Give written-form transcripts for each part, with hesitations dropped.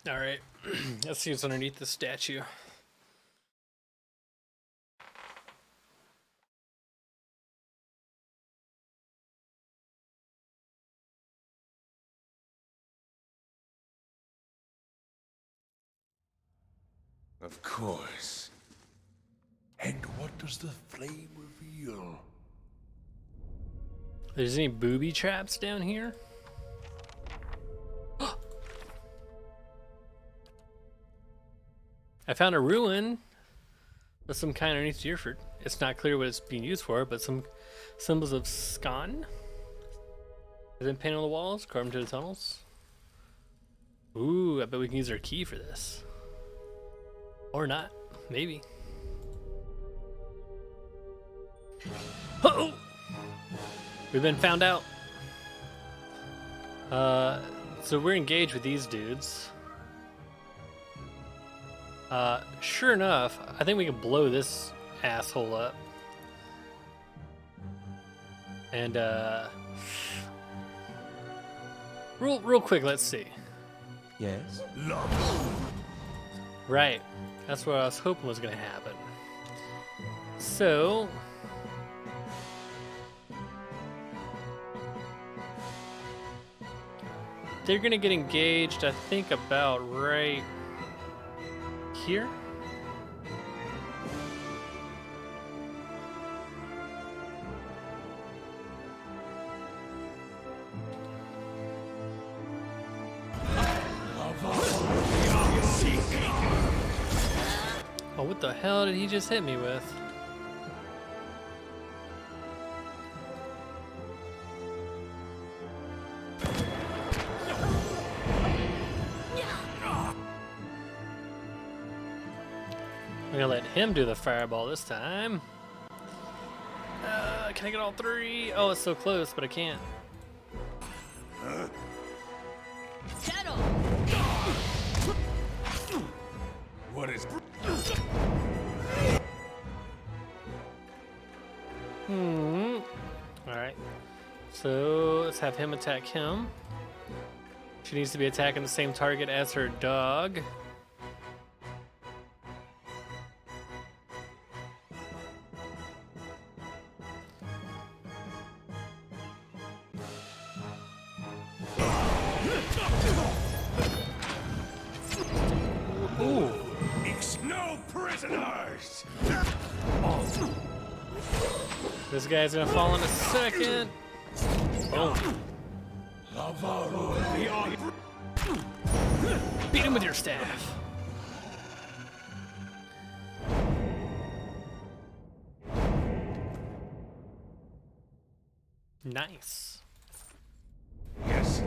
All right, let's see what's underneath the statue. Of course. And what does the flame reveal? There's any booby traps down here? I found a ruin with some kind underneath Deerford. It's not clear what it's being used for, but some symbols of Skan have been painted on the walls, carved into the tunnels. Ooh, I bet we can use our key for this. Or not. Maybe. Uh-oh! We've been found out. So we're engaged with these dudes. Sure enough, I think we can blow this asshole up. And, real quick, let's see. Yes? Right. That's what I was hoping was gonna happen. So... they're gonna get engaged, I think, about right here. Oh, what the hell did he just hit me with? I'm gonna let him do the fireball this time. Can I get all three? Oh, it's so close, but I can't. Settle. What is... Alright. So, let's have him attack him. She needs to be attacking the same target as her dog. Ooh. No prisoners! This guy's gonna fall in a second. Oh. Beat him with your staff. Nice. Yes.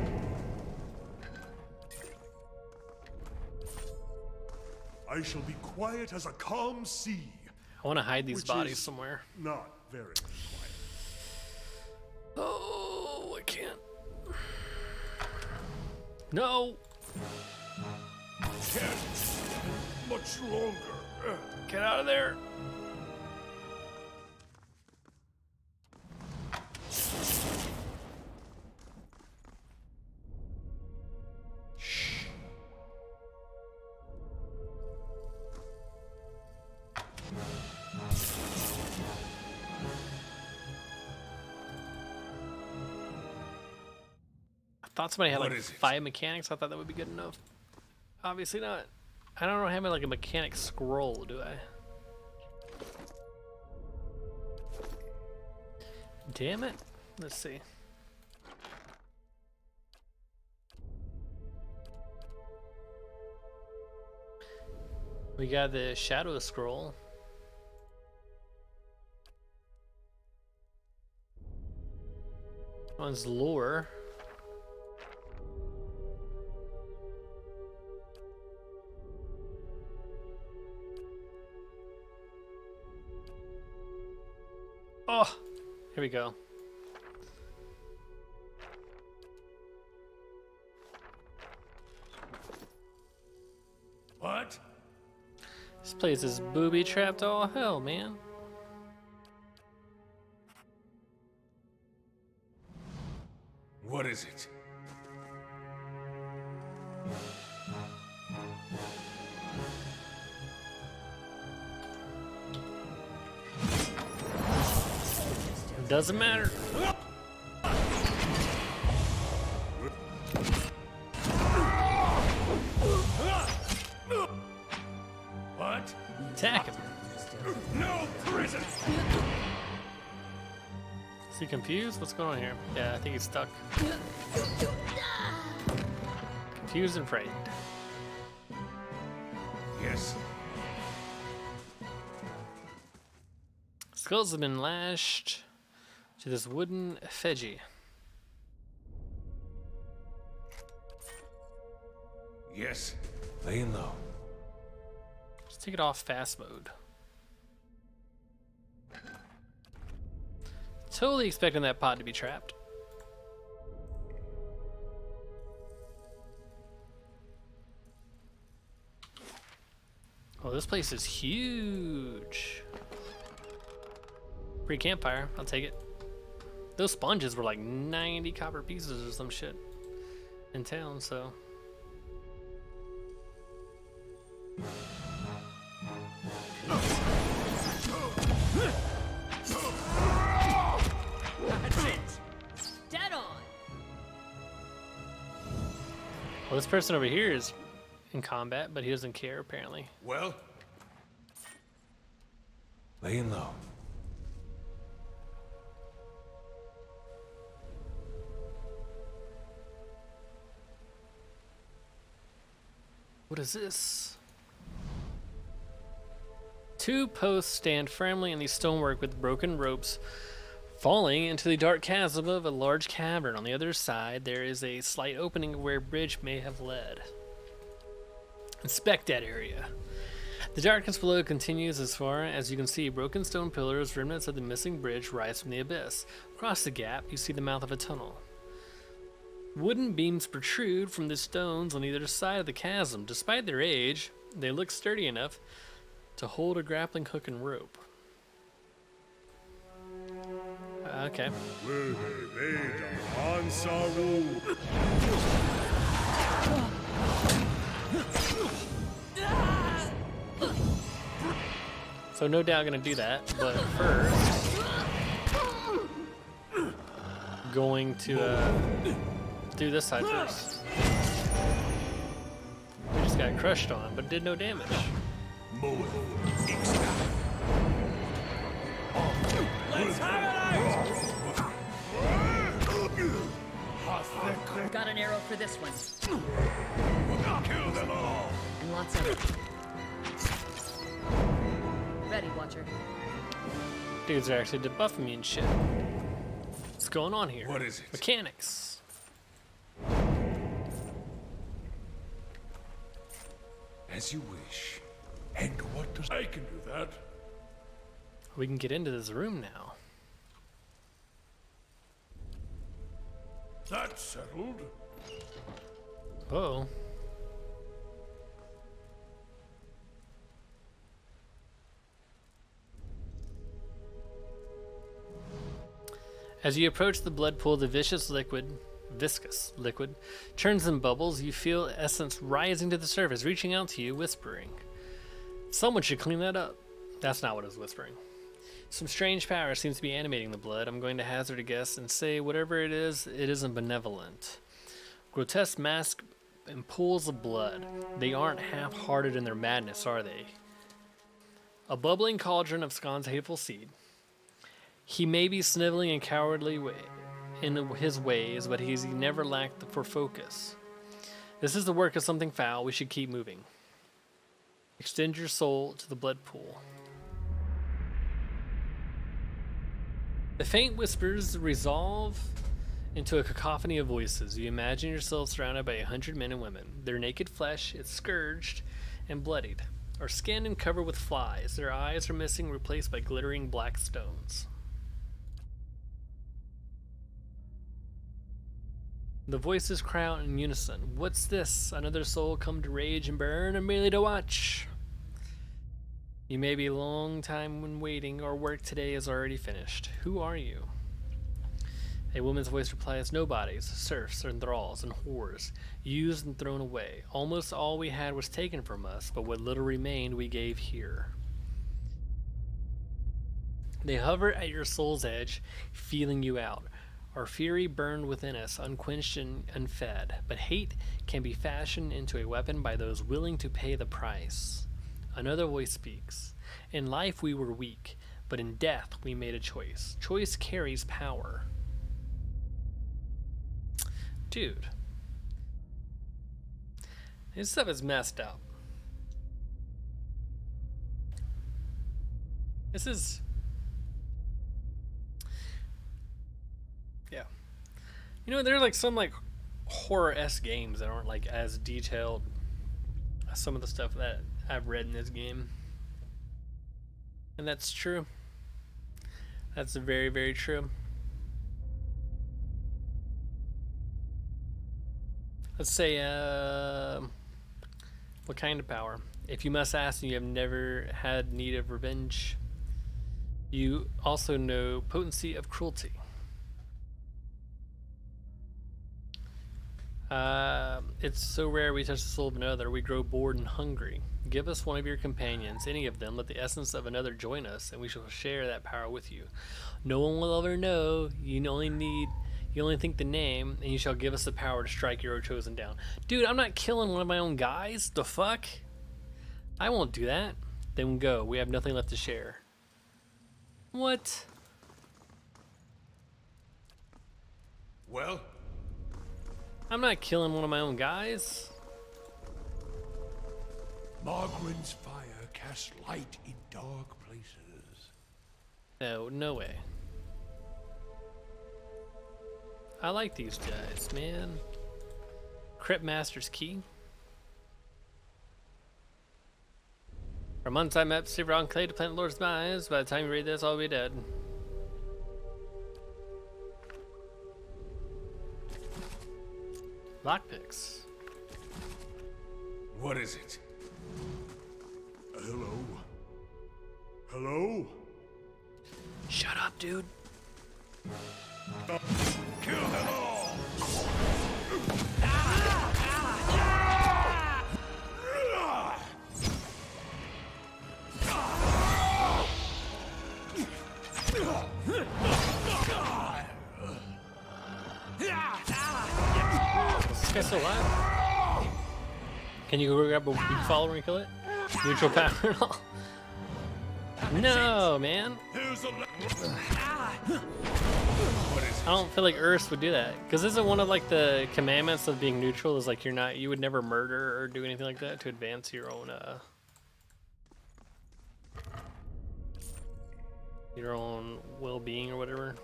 I shall be quiet as a calm sea. I want to hide these Which bodies is somewhere. Not very quiet. Oh, I can't. No. Can't much longer. Get out of there. I thought somebody had What like is it? 5 mechanics. I thought that would be good enough. Obviously not. I don't have like a mechanic scroll, do I? Damn it. Let's see. We got the shadow scroll. One's lore. Oh, here we go. What? This place is booby trapped all hell, man. What is it? Doesn't matter. What? Attack him. No prison! Is he confused? What's going on here? Yeah, I think he's stuck. Confused and frightened. Yes. Skulls have been lashed to this wooden effigy. Yes. Laying low. Let's take it off fast mode. Totally expecting that pod to be trapped. Oh, this place is huge. Free campfire, I'll take it. Those sponges were like 90 copper pieces or some shit in town, so. That's it. Dead on. Well, this person over here is in combat, but he doesn't care apparently. Well? Laying low. What is this? Two posts stand firmly in the stonework with broken ropes falling into the dark chasm of a large cavern. On the other side, there is a slight opening where a bridge may have led. Inspect that area. The darkness below continues as far as you can see. Broken stone pillars, remnants of the missing bridge, rise from the abyss. Across the gap, you see the mouth of a tunnel. Wooden beams protrude from the stones on either side of the chasm. Despite their age, they look sturdy enough to hold a grappling hook and rope. Okay. So no doubt gonna do that, but first going to do this side first. We just got crushed on, but did no damage. Let's have it out! Got an arrow for this one. Kill them all! And lots of it. Ready, Watcher. Dudes are actually debuffing me and shit. What's going on here? What is it? Mechanics. As you wish. And what does I can do that? We can get into this room now. That's settled. Whoa. As you approach the blood pool, the viscous liquid churns and bubbles. You feel essence rising to the surface, reaching out to you, whispering. Someone should clean that up. That's not what it was whispering. Some strange power seems to be animating the blood. I'm going to hazard a guess and say whatever it isn't benevolent. Grotesque mask and pools of blood. They aren't half-hearted in their madness, are they? A bubbling cauldron of Scon's hateful seed. He may be sniveling and cowardly in his ways, but he's never lacked for focus. This is the work of something foul. We should keep moving. Extend your soul to the blood pool. The faint whispers resolve into a cacophony of voices. You imagine yourself surrounded by 100 men and women. Their naked flesh is scourged and bloodied, are skinned and covered with flies. Their eyes are missing, replaced by glittering black stones. The voices cry out in unison. What's this? Another soul come to rage and burn, or merely to watch? You may be a long time when waiting. Our work today is already finished. Who are you? A woman's voice replies, nobodies, serfs and thralls and whores, used and thrown away. Almost all we had was taken from us, but what little remained we gave here. They hover at your soul's edge, feeling you out. Our fury burned within us, unquenched and unfed, but hate can be fashioned into a weapon by those willing to pay the price. Another voice speaks. In life we were weak, but in death we made a choice. Choice carries power. Dude. This stuff is messed up. This is... Yeah. You know, there's like some like horror-esque games that aren't like as detailed as some of the stuff that I've read in this game. And that's true. That's very, very true. Let's say, what kind of power? If you must ask and you have never had need of revenge, you also know potency of cruelty. It's so rare we touch the soul of another, we grow bored and hungry. Give us one of your companions, any of them, let the essence of another join us, and we shall share that power with you. No one will ever know, you only think the name, and you shall give us the power to strike your chosen down. Dude, I'm not killing one of my own guys, the fuck? I won't do that. Then go, we have nothing left to share. What? Well? I'm not killing one of my own guys. Margrin's fire casts light in dark places. No, no way. I like these guys, man. Crypt Master's Key. For months I met Silver on Clay to plant the Lord's demise. By the time you read this, I'll be dead. Lockpicks. What is it? Hello? Hello? Shut up, dude. Kill them all! Is this guy still alive? Can you go grab a weak follower and kill it? Neutral power and all? No, man. I don't feel like Urist would do that, because isn't one of like the commandments of being neutral is like you would never murder or do anything like that to advance your own well-being or whatever.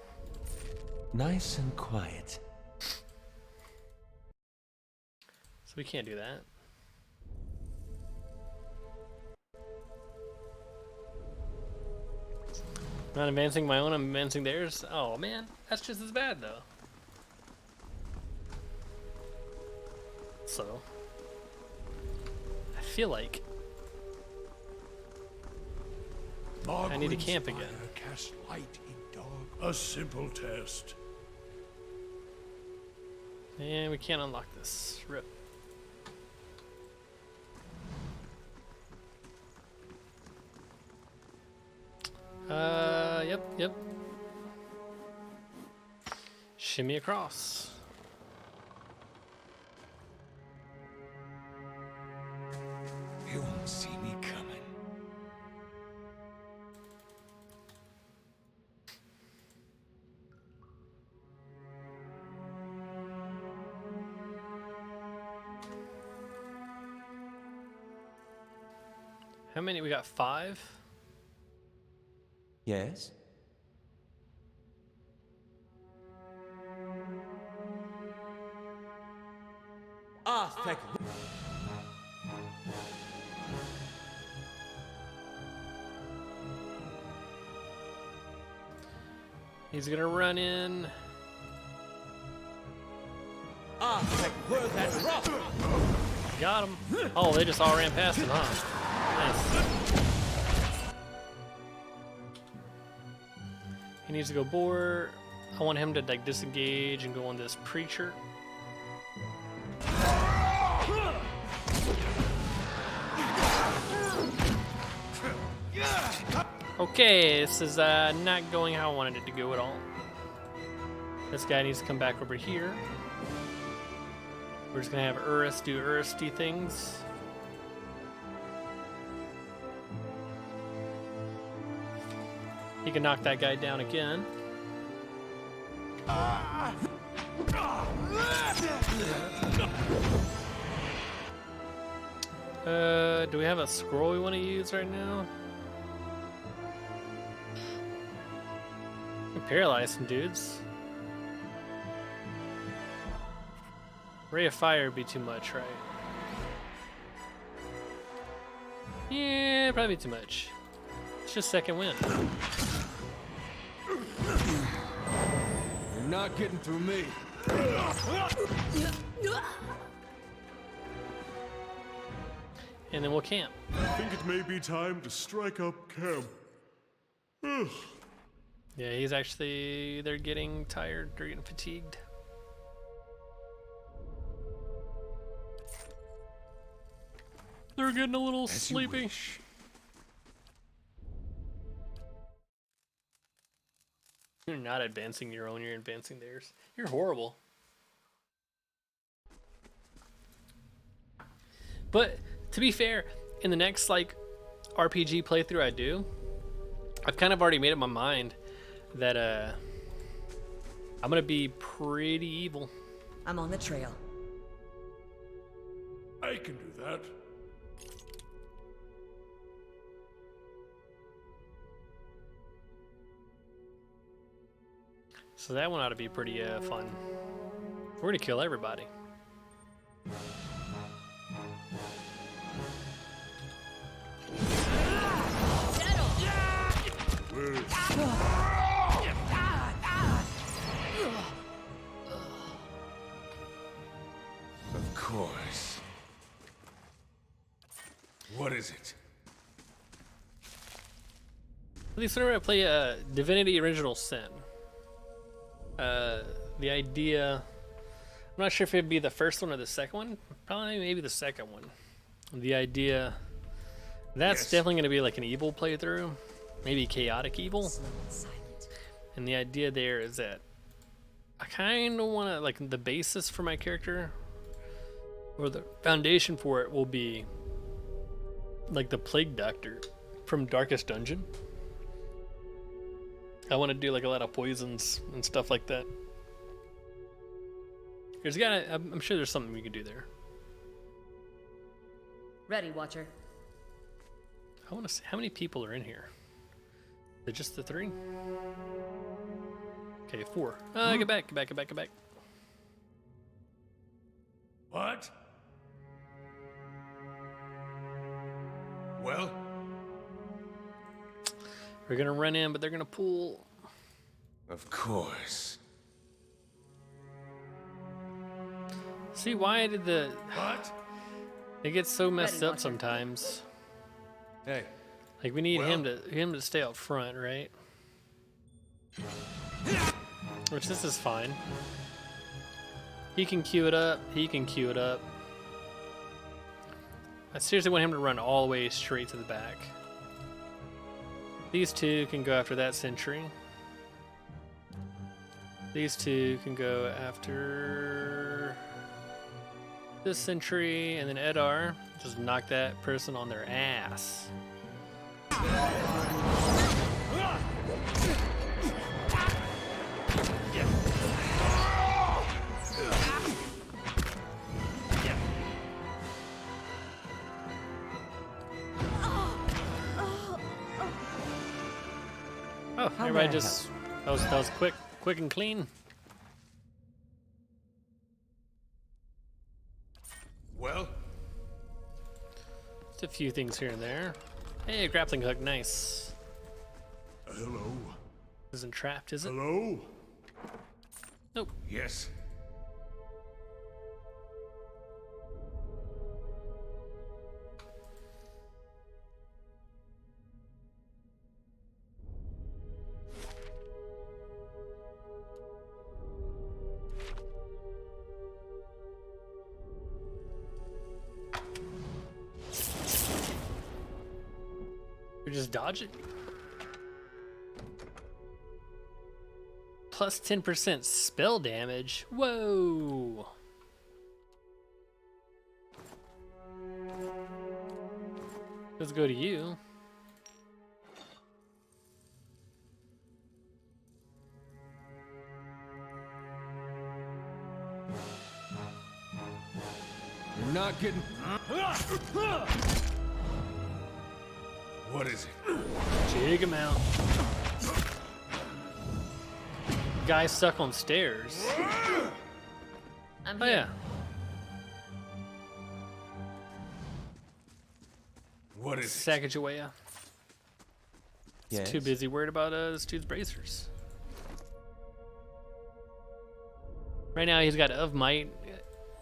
Nice and quiet. So we can't do that. Not advancing my own, I'm advancing theirs. Oh man, that's just as bad though. So, I feel like I need to camp again. Cast light in dark. A simple test. And we can't unlock this. Rip. Yep. Shimmy across. You won't see me coming. How many? We got 5? Yes? Thank you. He's gonna run in. Where's that rock? Got him. Oh, they just all ran past him, huh? Nice. He needs to go bore. I want him to like disengage and go on this preacher. Okay, this is not going how I wanted it to go at all. This guy needs to come back over here. We're just gonna have Urist do Uristy things. He can knock that guy down again. Do we have a scroll we want to use right now? We can paralyze some dudes. Ray of fire would be too much, right? Yeah, probably too much. It's just second wind. You're not getting through me. And then we'll camp. I think it may be time to strike up camp. Ugh. Yeah, he's actually, they're getting tired, they're getting fatigued. They're getting a little As you sleepy. wish. You're not advancing your own, you're advancing theirs. You're horrible. But to be fair, in the next like RPG playthrough I do, I've kind of already made up my mind that I'm gonna be pretty evil. I'm on the trail. I can do that. So that one ought to be pretty fun. We're gonna kill everybody. Of course. What is it? At least whenever I play Divinity Original Sin, the idea, I'm not sure if it'd be the first one or the second one, probably maybe the second one. The idea, that's Yes. definitely going to be like an evil playthrough, maybe chaotic evil. Slow and silent. And the idea there is that I kind of want to, like, the basis for my character, or the foundation for it, will be like the Plague Doctor from Darkest Dungeon. I want to do like a lot of poisons and stuff like that. I'm sure there's something we could do there. Ready, Watcher. I want to see how many people are in here. Is it just the 3? Okay, 4. Get back. What? Well, We're gonna run in, but they're gonna pull. of course. See, why did What? it gets so messed Ready, up Watcher. sometimes? Hey, Like we need Well- him to stay out front, right? Which this is fine. He can queue it up. I seriously want him to run all the way straight to the back. These two can go after that sentry. These two can go after this sentry, and then Edar just knock that person on their ass. Oh, How everybody may I just that was quick and clean. Well, Just a few things here and there. Hey, a grappling hook, nice. Hello? Isn't trapped, is it? Hello? Nope. yes. We just dodge it. Plus 10% spell damage. Whoa. Let's go to you. You're not getting. What is it? Jig him out. Guy stuck on stairs. I'm Oh here. yeah. What is it? Sacagawea. Yes. Too busy worried about this dude's bracers. Right now he's got of might.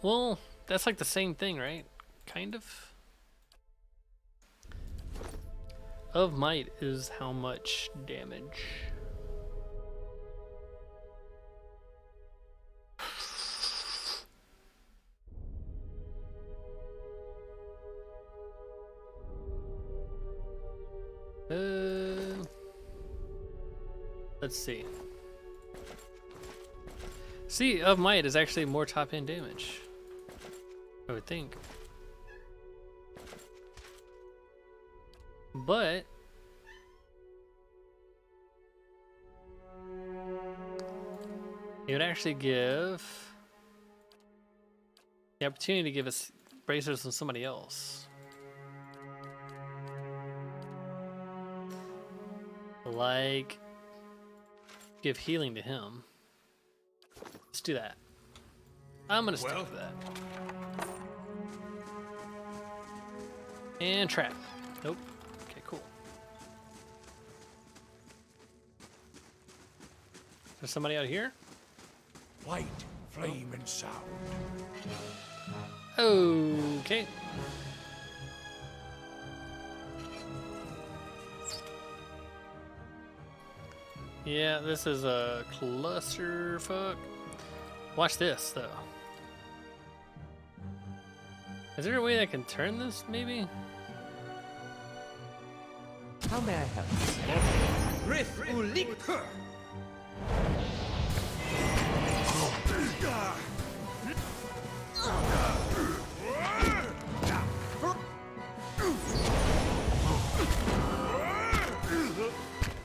Well, that's like the same thing, right? Kind of. Of might is how much damage? Let's see. See, of might is actually more top end damage, I would think. But it would actually give the opportunity to give us bracers from somebody else. Like, give healing to him. Let's do that. I'm gonna stick with that. And trap. Nope. Okay, cool. There's somebody out here? Light, flame, and sound. Okay. Yeah, this is a clusterfuck. Watch this, though. Is there a way I can turn this, maybe? How may I help?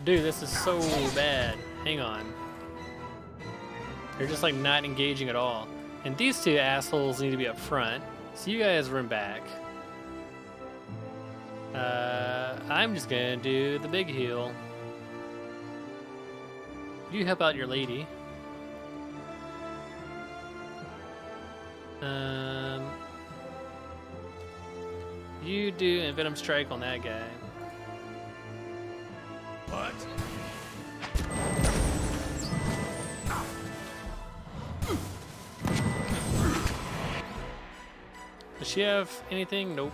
Dude, this is so bad. Hang on. They're just like not engaging at all. And these two assholes need to be up front. So you guys run back. I'm just gonna do the big heal. You help out your lady. You do a Venom Strike on that guy. What? Does she have anything? Nope.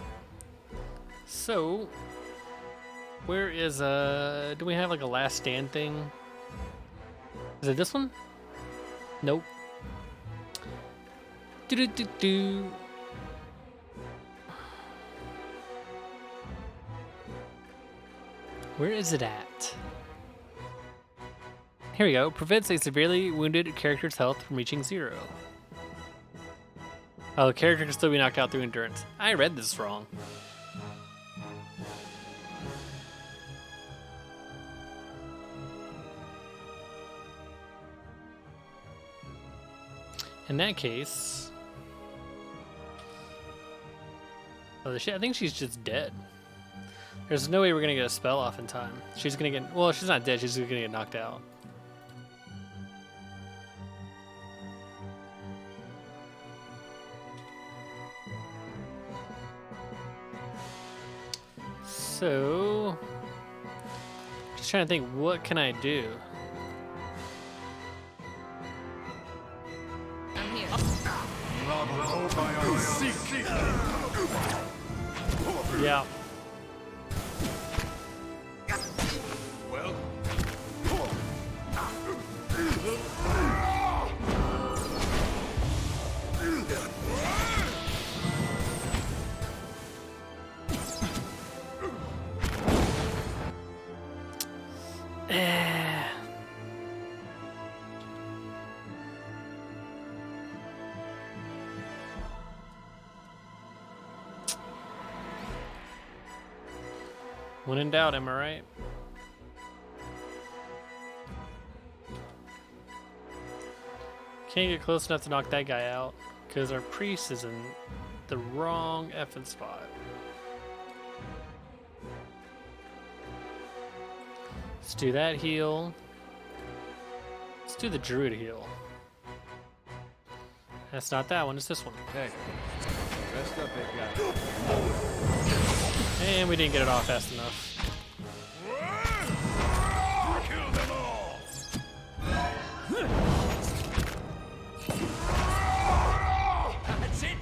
So, where is do we have like a last stand thing? Is it this one? Nope. Do. Where is it at? Here we go. Prevents a severely wounded character's health from reaching 0. Oh, the character can still be knocked out through endurance. I read this wrong. In that case... Oh, I think she's just dead. There's no way we're gonna get a spell off in time. She's gonna get... Well, she's not dead, she's gonna get knocked out. So... Just trying to think, what can I do? I'm here. Yeah. Well, When in doubt, am I right? Can't get close enough to knock that guy out because our priest is in the wrong effing spot. Let's do that heal. Let's do the druid heal. That's not that one, it's this one. Hey, rest up, big guy. And we didn't get it off fast enough. Kill them all! That's it!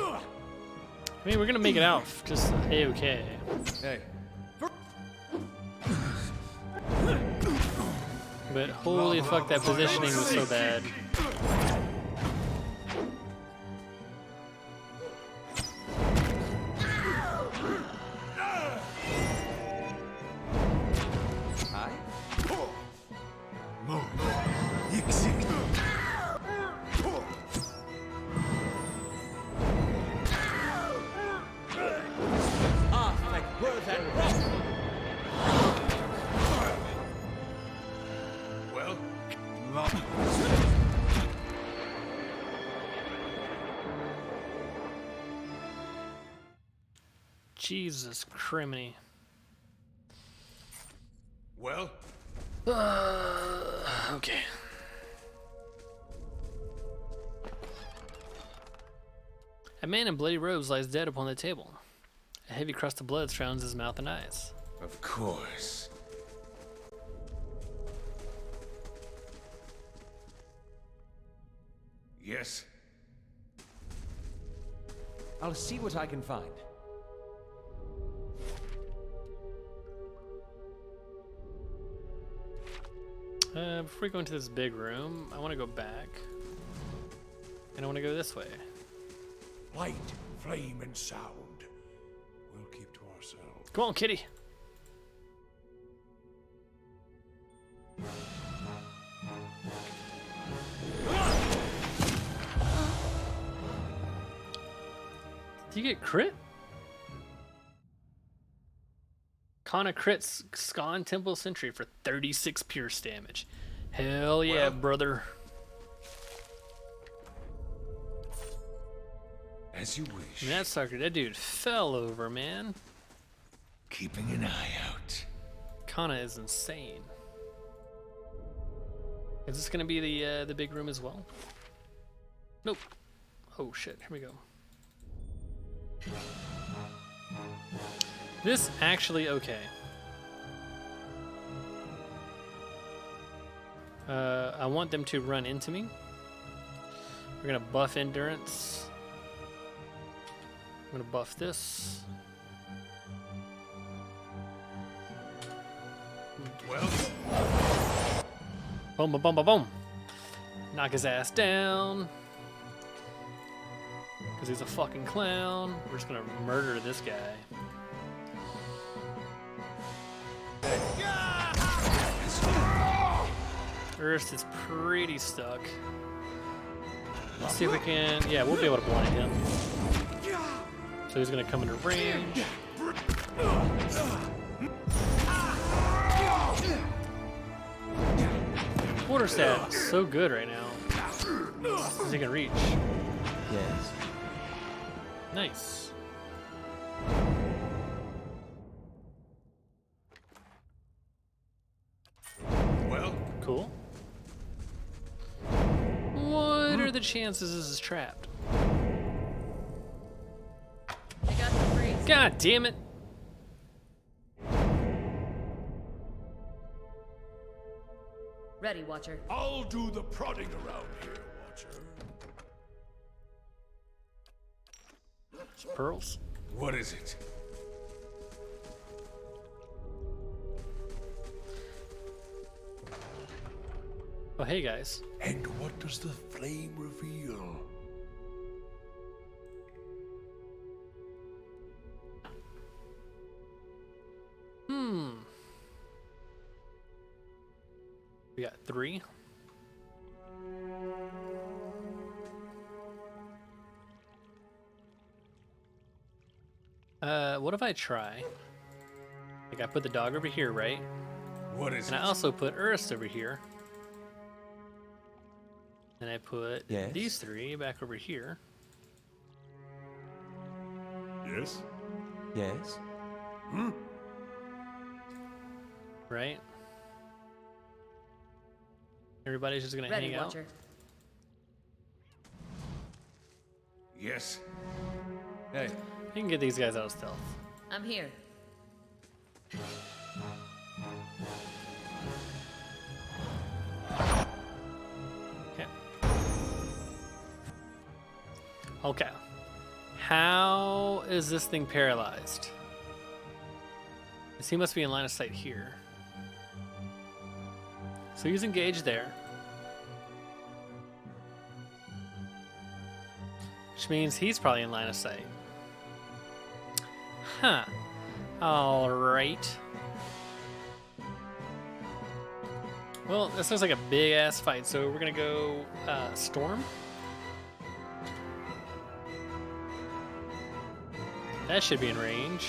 I mean, we're gonna make it out just A-okay. Hey, But holy fuck, that positioning was so bad. Hi. Well, Jesus criminy. well, Okay. A man in bloody robes lies dead upon the table. A heavy crust of blood surrounds his mouth and eyes. of course. Yes? I'll see what I can find. Before we go into this big room, I want to go back. And I want to go this way. Light, flame, and sound. We'll keep to ourselves. Come on, kitty. Do you get crit? Kana crits Scon Temple Sentry for 36 pierce damage. Hell yeah, Well. brother. As you I wish. mean, that sucker, that dude fell over, man. Keeping an eye out. Kana is insane. Is this gonna be the big room as well? Nope. Oh shit, here we go. This actually okay. I want them to run into me. We're gonna buff endurance. I'm gonna buff this. Well, Boom, boom, boom, boom, boom. Knock his ass down. Because he's a fucking clown. We're just gonna murder this guy. Urist is pretty stuck. Let's see if we can. Yeah, we'll be able to blind him. So he's gonna come into range. Quarterstaff is so good right now. As he can reach. Yes. Nice. well, Cool. What are the chances this is trapped? I got the freeze. God damn it! Ready, Watcher. I'll do the prodding around here, Watcher. Pearls. What is it? Oh, hey guys. And what does the flame reveal? We got 3. What if I try? Like I put the dog over here, right? What is And I it? also put Urist over here. And I put Yes? these three back over here. Yes? Yes? Right? Everybody's just gonna Ready, hang out. Watcher. Yes. Hey, You can get these guys out of stealth. I'm here. Okay. Okay. How is this thing paralyzed? 'Cause he must be in line of sight here. So he's engaged there. Which means he's probably in line of sight. Huh. Alright. Well, this looks like a big ass fight, so we're gonna go Storm. That should be in range.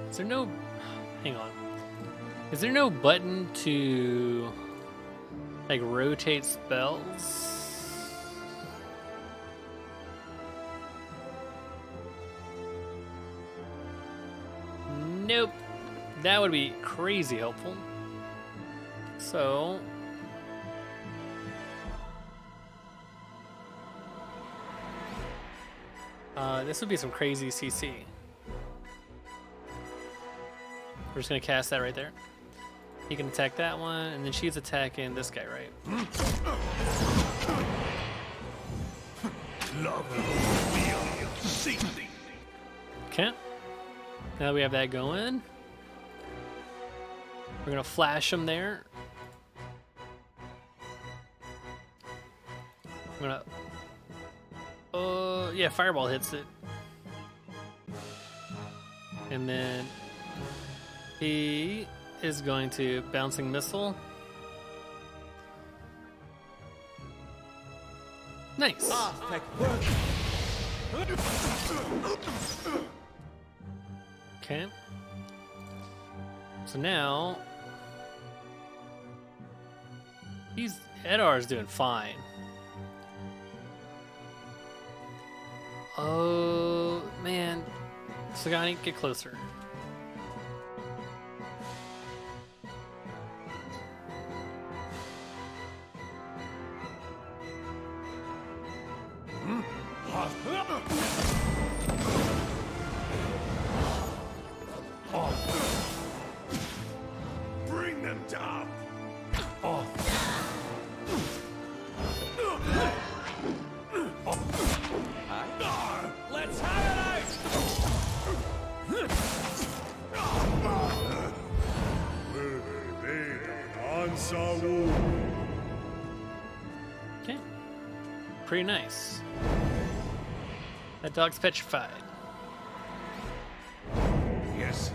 Is there no... Hang on. Is there no button to like rotate spells? Nope. That would be crazy helpful. So this would be some crazy CC. We're just gonna cast that right there. He can attack that one, and then she's attacking this guy, right? Okay. Now that we have that going, we're gonna flash him there. I'm gonna. Yeah, fireball hits it, and then he is going to bouncing missile. Nice. Okay. So now Edar's doing fine. Oh man, Sagani, get closer. Bring them down. let's have it Okay. Pretty nice. That dog's petrified. Yes.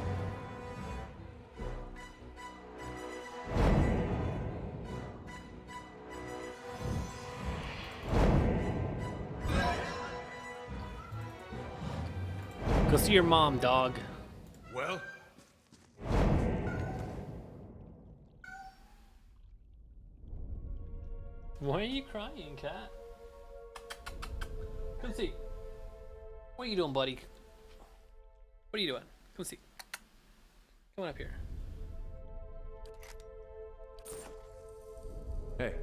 Go see your mom, dog. Well, Why are you crying, cat? Come see. What are you doing, buddy? What are you doing? Come see. Come on up here. Hey,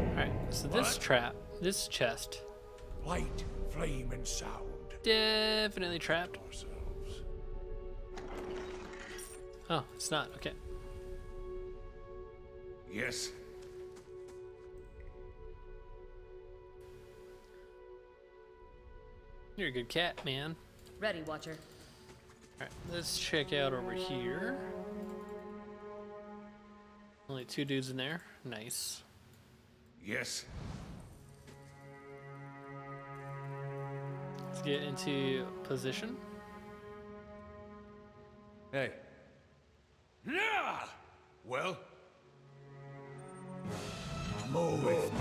Alright, so this trap, this chest, light, flame, and sound. definitely trapped. Ourselves. Oh, it's not. Okay. Yes. You're a good cat, man. Ready, Watcher. Alright, let's check out over here. Only two dudes in there. Nice. Yes. Let's get into position. hey, Yeah! Well? Move.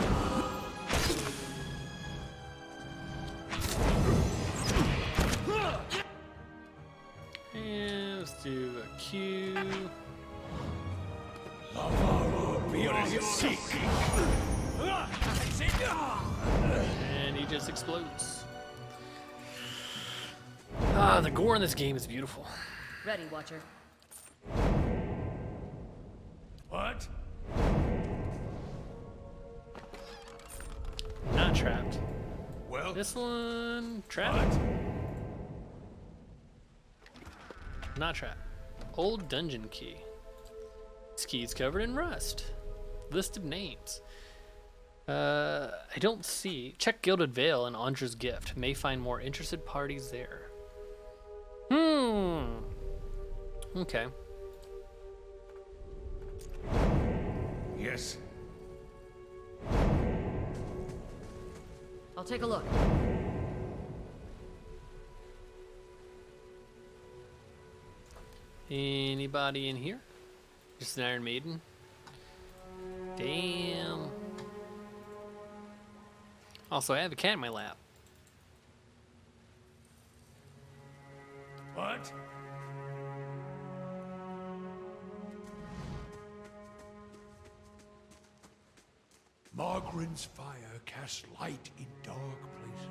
And let's do a Q. Beyond your seek. And he just explodes. Ah, the gore in this game is beautiful. Ready, Watcher. What? Not trapped. Well? This one, trapped. What? Not trapped. Old dungeon key. This key's covered in rust. List of names. I don't see. Check Gilded Veil and Andra's Gift. May find more interested parties there. Okay. Yes. I'll take a look. Anybody in here? Just an Iron Maiden? Damn. Also, I have a cat in my lap. What? Margaren's fire casts light in dark places.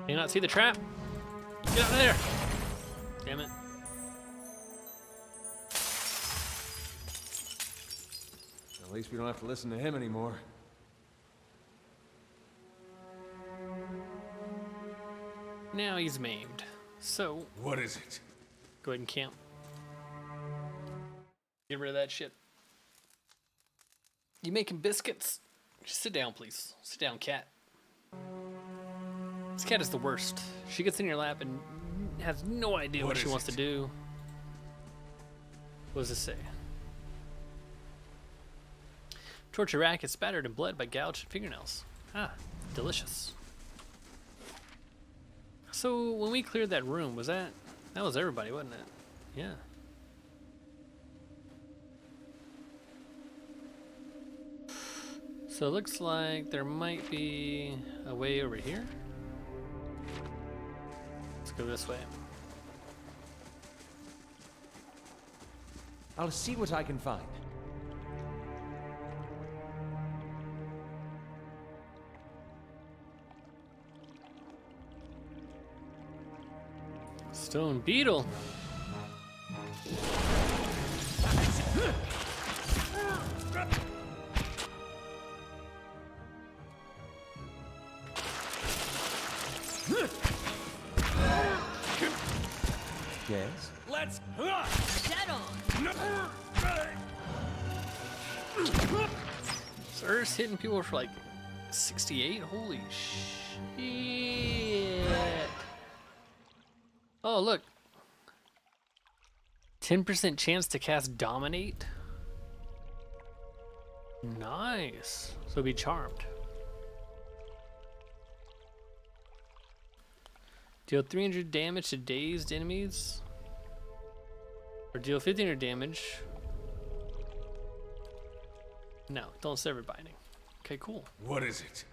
Can you not see the trap? Get out of there! Damn it. At least we don't have to listen to him anymore. Now he's maimed. So, What is it? go ahead and camp. Get rid of that shit. You making biscuits? Just sit down, please. Sit down, cat. This cat is the worst. She gets in your lap and has no idea what What she is wants to it? do. What does this say? Torture rack is spattered and bled by gouged fingernails. Ah, delicious. So when we cleared that room, that was everybody, wasn't it? Yeah. So it looks like there might be a way over here. Let's go this way. I'll see what I can find. Stone beetle. Yes? Let's. Dead on! So Earth's hitting people for like 68? Holy shit. Oh, look. 10% chance to cast Dominate. Nice. So be charmed. Deal 300 damage to dazed enemies. Or deal 1500 damage. No, don't sever binding. Okay, cool. What is it?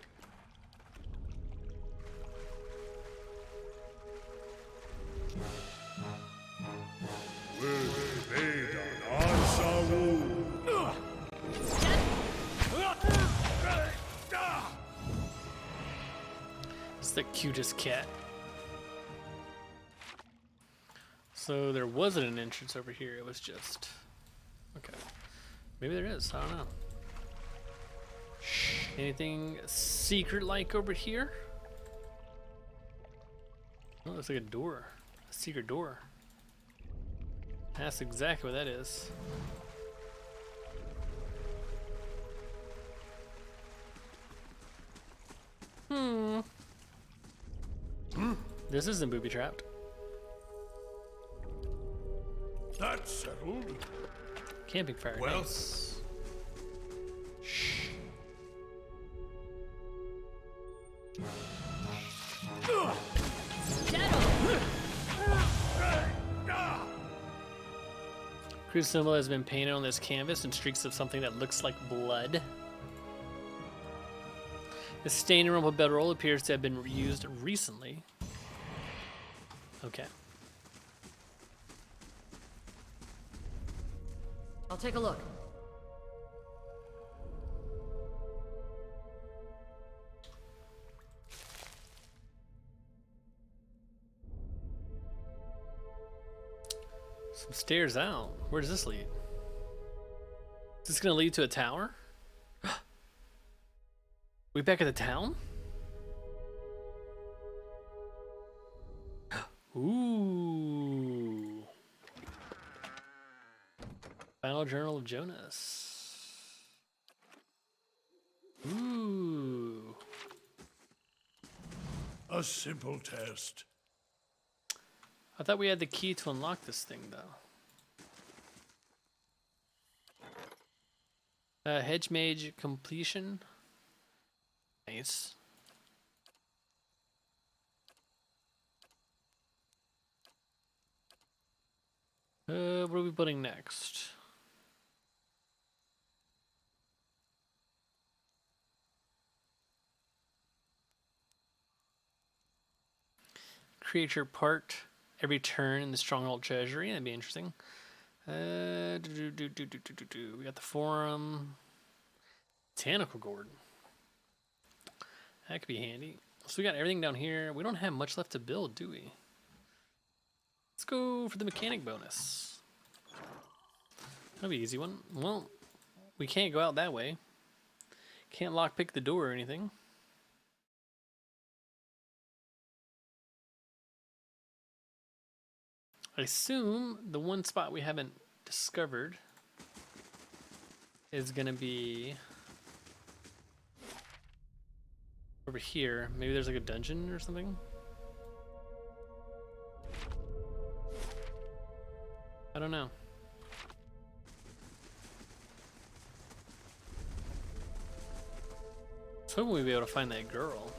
It's the cutest cat. So there wasn't an entrance over here, it was just... Okay. Maybe there is, I don't know. Anything secret-like over here? Oh, looks like a door. A secret door. That's exactly what that is. This isn't booby-trapped. That's settled. Camping fire. Well? Nice. Dead on! Cruise symbol has been painted on this canvas in streaks of something that looks like blood. The stained and rumpled bedroll appears to have been used recently. Okay. I'll take a look. Some stairs out. Where does this lead? Is this gonna lead to a tower? We back at the town? Ooh. Final Journal of Jonas. Ooh. A simple test. I thought we had the key to unlock this thing, though. Hedge Mage completion. Nice. What are we building next? Creature part every turn in the Stronghold Treasury. That'd be interesting. We got the Forum. Botanical Gourd. That could be handy. So we got everything down here. We don't have much left to build, do we? Let's go for the mechanic bonus. That'll be an easy one. Well, we can't go out that way. Can't lockpick the door or anything. I assume the one spot we haven't discovered is gonna be over here. Maybe there's like a dungeon or something. I don't know. I was hoping we'd be able to find that girl.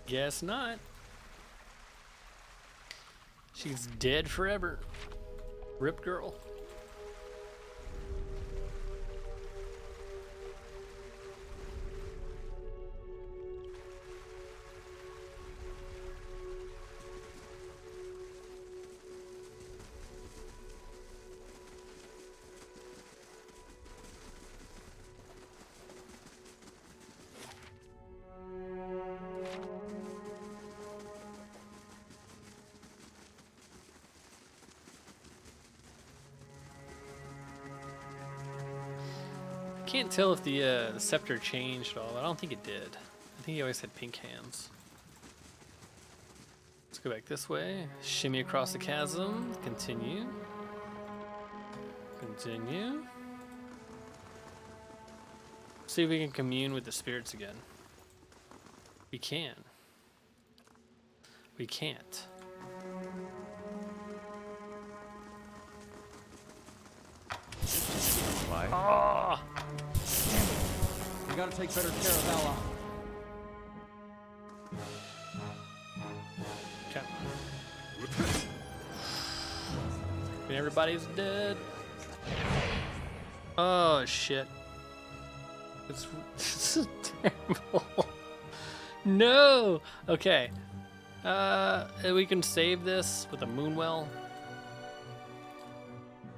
Guess not. She's dead forever. Rip girl. Can't tell if the scepter changed at all. I don't think it did. I think he always had pink hands. Let's go back this way. Shimmy across the chasm. Continue. Continue. See if we can commune with the spirits again. We can. We can't. Why? Ah! We gotta take better care of Ella. Okay. And everybody's dead. Oh shit. It's this is terrible. No. Okay. We can save this with a moonwell.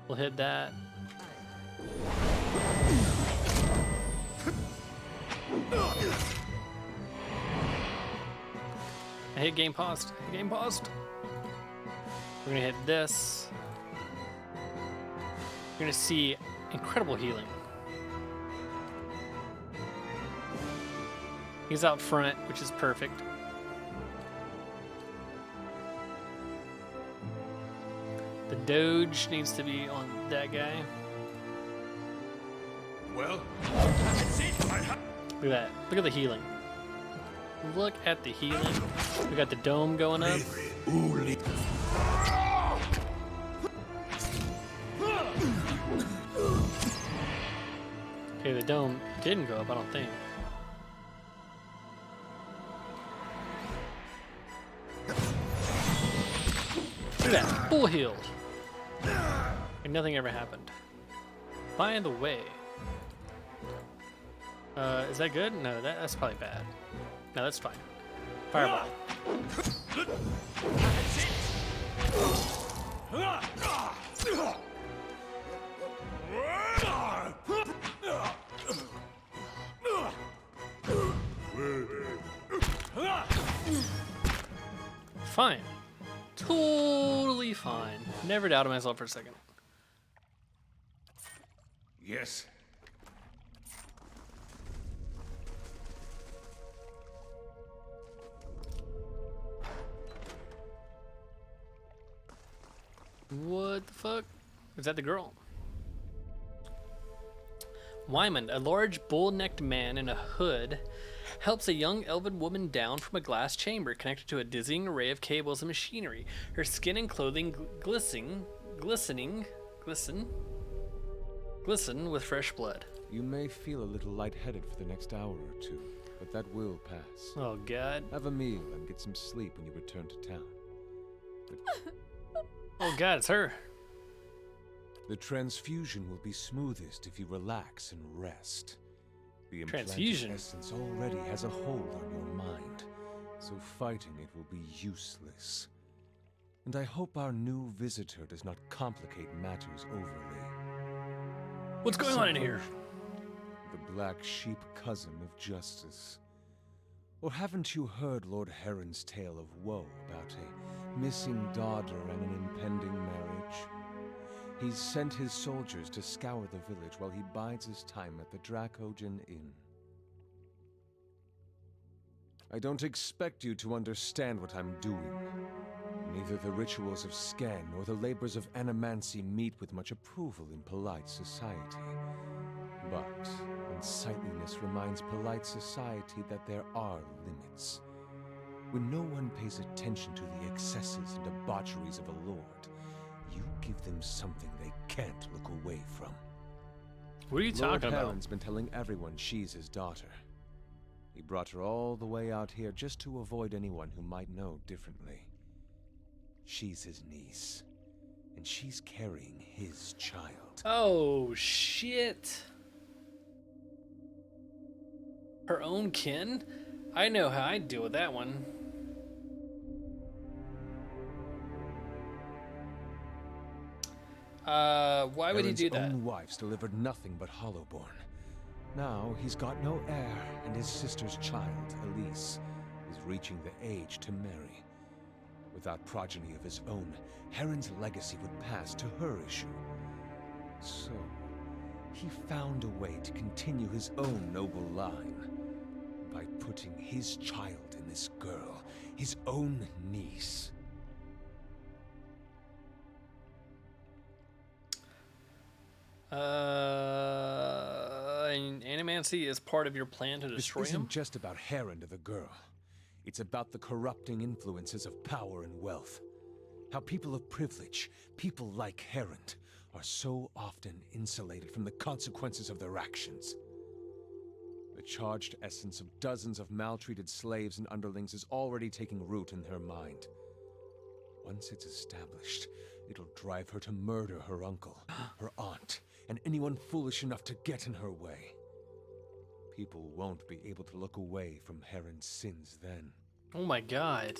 We'll hit that. I hit game paused. Game paused. We're gonna hit this. You're gonna see incredible healing. He's out front, which is perfect. The Doge needs to be on that guy. Well, Look at that. Look at the healing. Look at the healing. We got the dome going up. Okay, the dome didn't go up, I don't think. Look at that. Full healed. And nothing ever happened. By the way, is that good? No, that's probably bad. No, that's fine. Fireball. Fine. Totally fine. Never doubted myself for a second. Yes. What the fuck? Is that the girl? Wyman, a large bull-necked man in a hood, helps a young elven woman down from a glass chamber connected to a dizzying array of cables and machinery. Her skin and clothing glisten with fresh blood. You may feel a little lightheaded for the next hour or two, but that will pass. Oh, God. Have a meal and get some sleep when you return to town. Oh, God, it's her. The transfusion will be smoothest if you relax and rest. The implanted Transfusion? essence already has a hold on your mind, so fighting it will be useless. And I hope our new visitor does not complicate matters overly. What's going on in here? The black sheep cousin of justice. Or haven't you heard Lord Heron's tale of woe about a missing daughter and an impending marriage? He's sent his soldiers to scour the village while he bides his time at the Dracogen Inn. I don't expect you to understand what I'm doing. Neither the rituals of Scan nor the labors of animancy meet with much approval in polite society. But unsightliness reminds polite society that there are limits. When no one pays attention to the excesses and debaucheries of a lord, you give them something they can't look away from. What are you Lord talking about? Heron's been telling everyone she's his daughter. He brought her all the way out here just to avoid anyone who might know differently. She's his niece, and she's carrying his child. Oh, shit. Her own kin? I know how I'd deal with that one. Why would he do that? Heron's own wife's delivered nothing but Hollowborn. Now he's got no heir, and his sister's child, Elise, is reaching the age to marry. Without progeny of his own, Heron's legacy would pass to her issue. So, he found a way to continue his own noble line by putting his child in this girl, his own niece. And animancy is part of your plan to destroy This isn't him? just about Heron to the girl. It's about the corrupting influences of power and wealth. How people of privilege, people like Heron, are so often insulated from the consequences of their actions. The charged essence of dozens of maltreated slaves and underlings is already taking root in her mind. Once it's established, it'll drive her to murder her uncle, her aunt, and anyone foolish enough to get in her way. People won't be able to look away from Heron's sins then. Oh my god.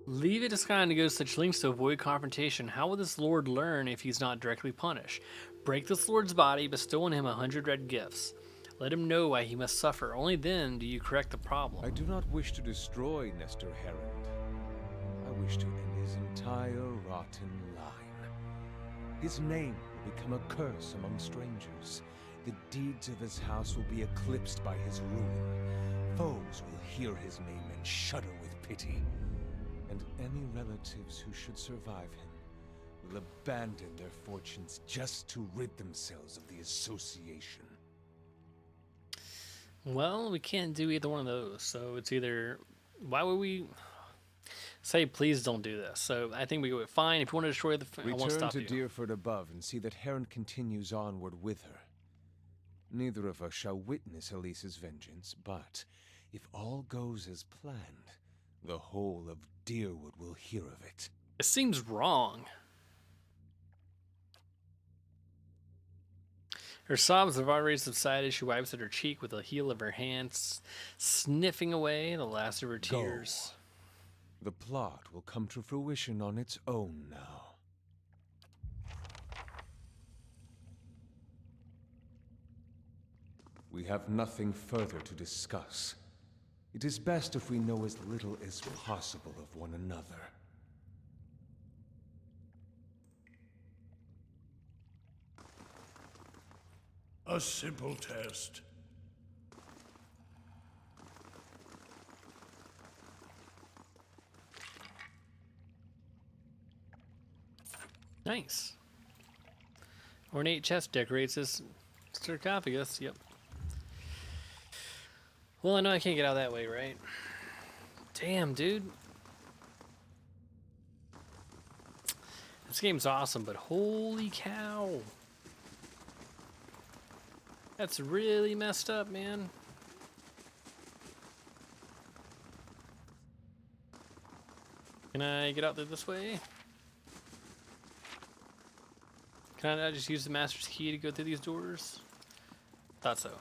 Leave it to Sky to go to such lengths to avoid confrontation. How will this lord learn if he's not directly punished? Break this lord's body, bestow on him 100 red gifts. Let him know why he must suffer. Only then do you correct the problem. I do not wish to destroy Nestor Heron. I wish to end his entire rotten line. His name will become a curse among strangers. The deeds of his house will be eclipsed by his ruin. Foes will hear his name and shudder with pity. And any relatives who should survive him will abandon their fortunes just to rid themselves of the association. Well, we can't do either one of those. So it's either... Why would we say, please don't do this? So I think we go, fine, if you want to destroy the... I won't Return stop to you. Deerford above and see that Heron continues onward with her. Neither of us shall witness Elise's vengeance, but if all goes as planned, the whole of Deerwood will hear of it. It seems wrong. Her sobs have already subsided. She wipes at her cheek with the heel of her hand, sniffing away the last of her tears. The plot will come to fruition on its own now. We have nothing further to discuss. It is best if we know as little as possible of one another. A simple test. Nice. Ornate chest decorates this sarcophagus. Yep. Well, I know I can't get out that way, right? Damn, dude. This game's awesome, but holy cow. That's really messed up, man. Can I get out there this way? Can I just use the master's key to go through these doors? Thought so.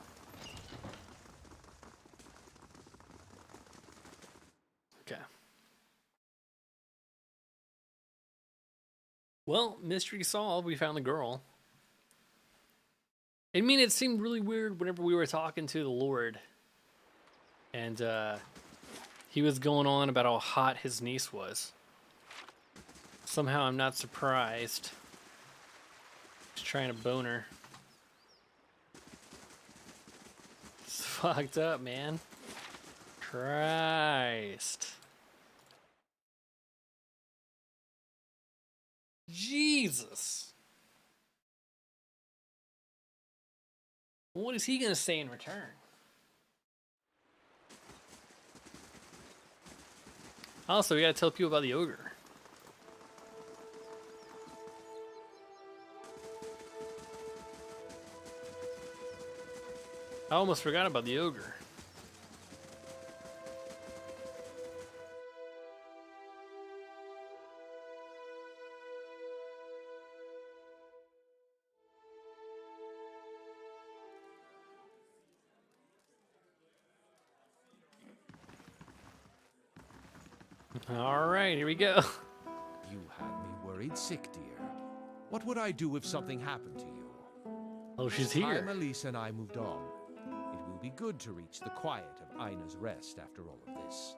Okay. Well, mystery solved. We found the girl. I mean, it seemed really weird whenever we were talking to the Lord. And he was going on about how hot his niece was. Somehow I'm not surprised. Just trying to bone her. It's fucked up, man. Christ. Jesus. What is he gonna say in return? Also, we gotta tell people about the ogre. I almost forgot about the ogre. All right, here we go. You had me worried sick, dear. What would I do if something happened to you? Oh, she's Time here. Elise and I moved on. It will be good to reach the quiet of Ina's rest after all of this.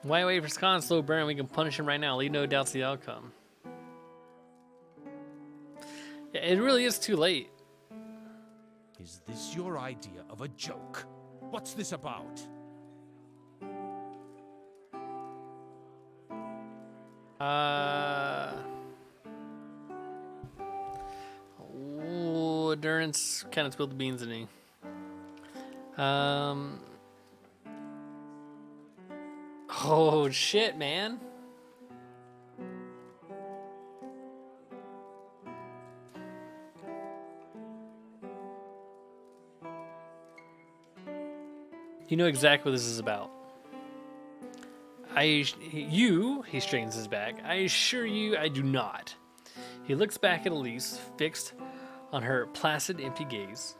Why wait for Scon's slow burn? We can punish him right now. Leave no doubts the outcome. Yeah, it really is too late. Is this your idea of a joke? What's this about? Ooh, Durance kind of spilled the beans in me. Oh shit, man. You know exactly what this is about. He straightens his back. I assure you, I do not. He looks back at Elise, fixed on her placid, empty gaze.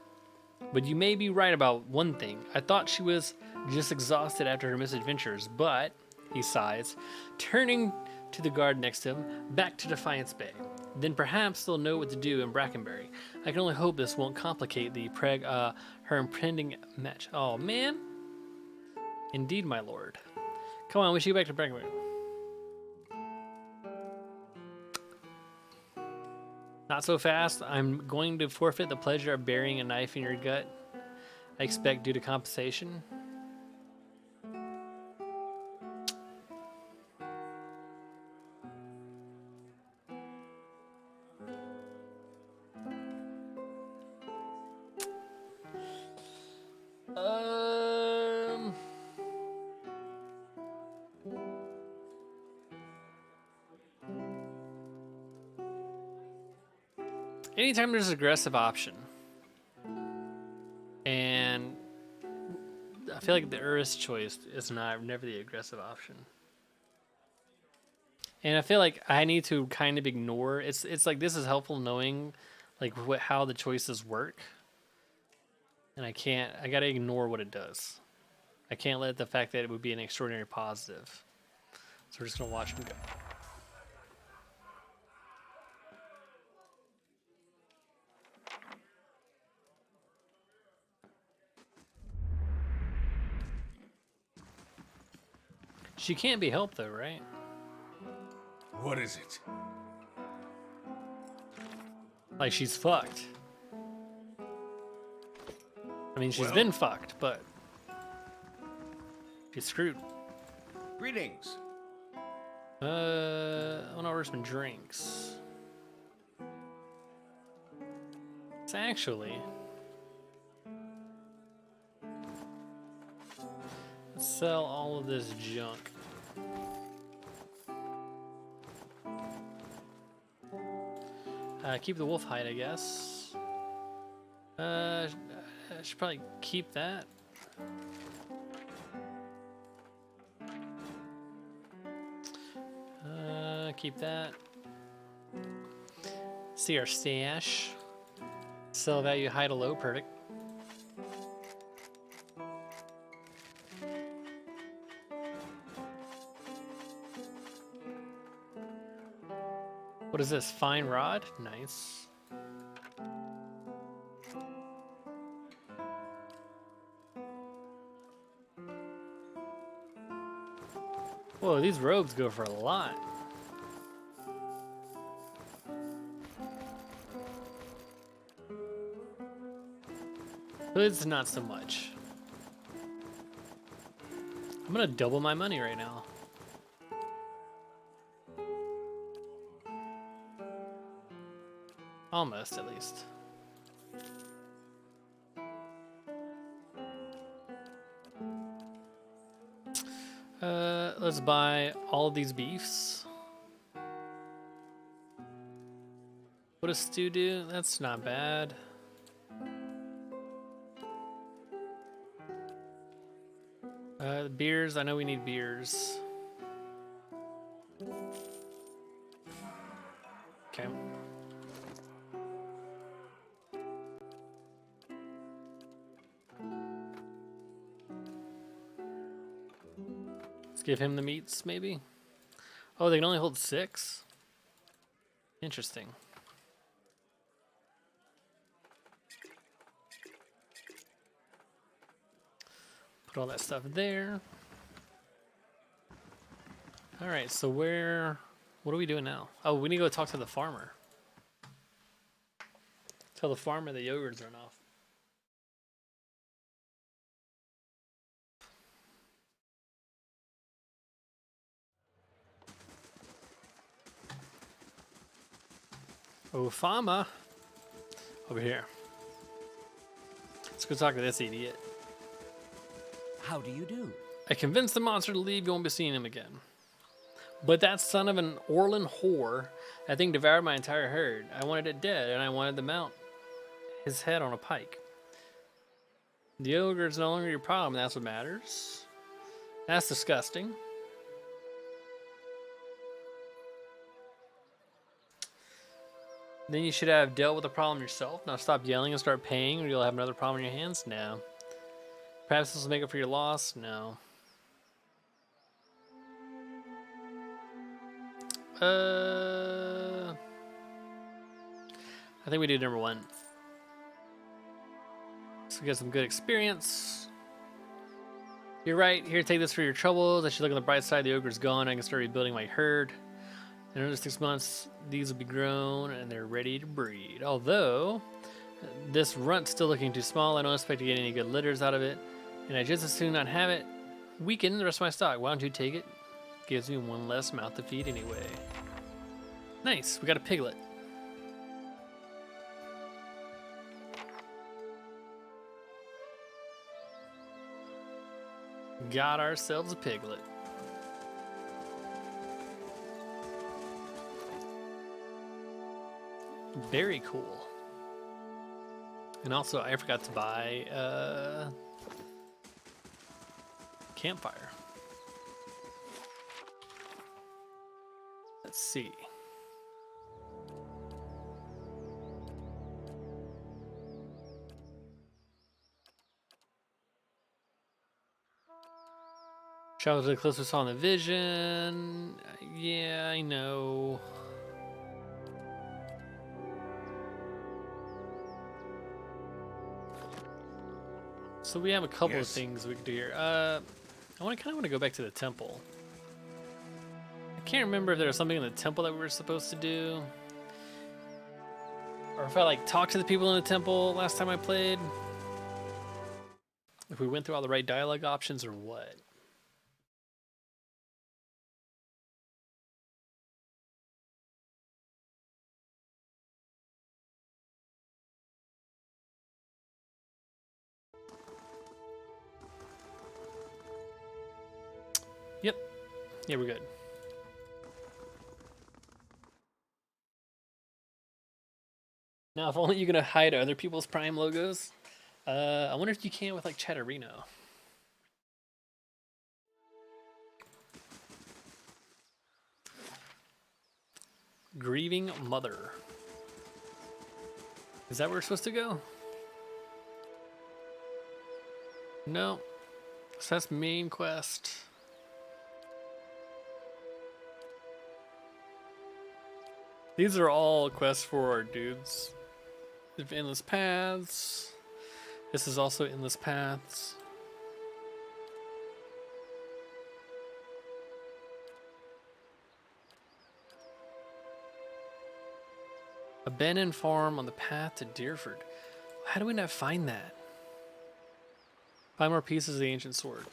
But you may be right about one thing. I thought she was just exhausted after her misadventures, but, he sighs, turning to the guard next to him, back to Defiance Bay. Then perhaps they'll know what to do in Brackenbury. I can only hope this won't complicate her impending match. Oh, man. Indeed, my lord. Come on, we should go back to Brackenbury. Not so fast. I'm going to forfeit the pleasure of burying a knife in your gut. I expect due to compensation. Anytime there's an aggressive option, and I feel like the Urist choice is never the aggressive option. And I feel like I need to kind of ignore. It's like this is helpful knowing like how the choices work, and I gotta ignore what it does. I can't let the fact that it would be an extraordinary positive. So we're just gonna watch him go. She can't be helped though, right? What is it? Like she's fucked. I mean, she's been fucked, but she's screwed. Greetings. I wanna order some drinks. It's actually. Let's sell all of this junk. Keep the wolf hide, I guess. I should probably keep that. Keep that. See our stash. Sell value high to low, perfect. What is this? Fine rod? Nice. Whoa, these robes go for a lot. Hoods, not so much. I'm gonna double my money right now. Almost, at least. Let's buy all of these beefs. What does stew do? That's not bad. Beers, I know we need beers. Okay. Let's give him the meats, maybe. Oh, they can only hold 6? Interesting. Put all that stuff there. All right, so what are we doing now? Oh, we need to go talk to the farmer. Tell the farmer the yogurt's run off. Oh, farmer. Over here. Let's go talk to this idiot. How do you do? I convinced the monster to leave, you won't be seeing him again. But that son of an Orlan whore, I think, devoured my entire herd. I wanted it dead, and I wanted to mount his head on a pike. The ogre's no longer your problem, that's what matters. That's disgusting. Then you should have dealt with the problem yourself. Now stop yelling and start paying, or you'll have another problem in your hands? No. Perhaps this will make up for your loss? No. I think we do number 1. So we get some good experience. You're right. Here, take this for your troubles. I should look on the bright side. The ogre's gone. I can start rebuilding my herd. In another 6 months, these will be grown and they're ready to breed. Although, this runt's still looking too small. I don't expect to get any good litters out of it. And I just as soon not have it weaken the rest of my stock. Why don't you take it? Gives me 1 less mouth to feed anyway. Nice, we got a piglet. Got ourselves a piglet. Very cool. And also, I forgot to buy campfire. Let's see. Travel to the cliffs we saw in the vision. Yeah, I know. So we have a couple of Yes. things we can do here. I kind of want to go back to the temple. I can't remember if there was something in the temple that we were supposed to do, or if I like talked to the people in the temple last time I played. If we went through all the right dialogue options or what. Yep. Yeah, we're good. Now, if only you're gonna hide other people's Prime logos. I wonder if you can with like Chatterino. Grieving Mother. Is that where we're supposed to go? No. So that's main quest. These are all quests for our dudes. We have endless paths. This is also endless paths. Abandoned farm on the path to Deerford. How do we not find that? 5 more pieces of the ancient sword.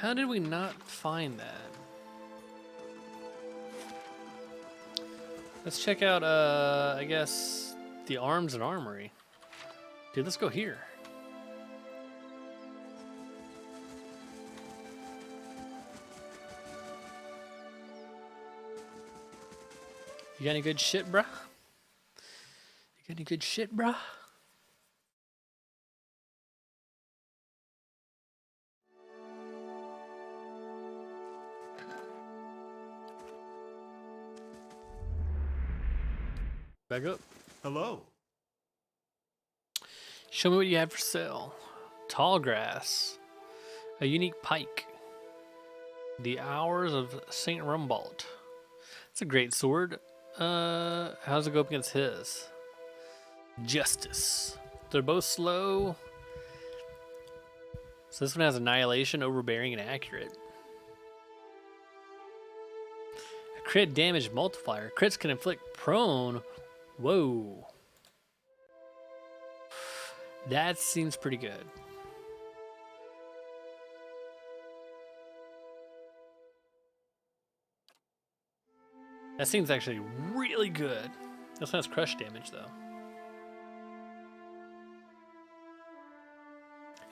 How did we not find that? Let's check out, I guess, the arms and armory. Dude, let's go here. You got any good shit, bruh? You got any good shit, bruh? Back up. Hello. Show me what you have for sale. Tall grass. A unique pike. The Hours of St. Rumbalt. That's a great sword. How's it go up against his? Justice. They're both slow. So this one has Annihilation, Overbearing, and Accurate. A crit damage multiplier. Crits can inflict prone. Whoa. That seems pretty good. That seems actually really good. This one has crush damage though.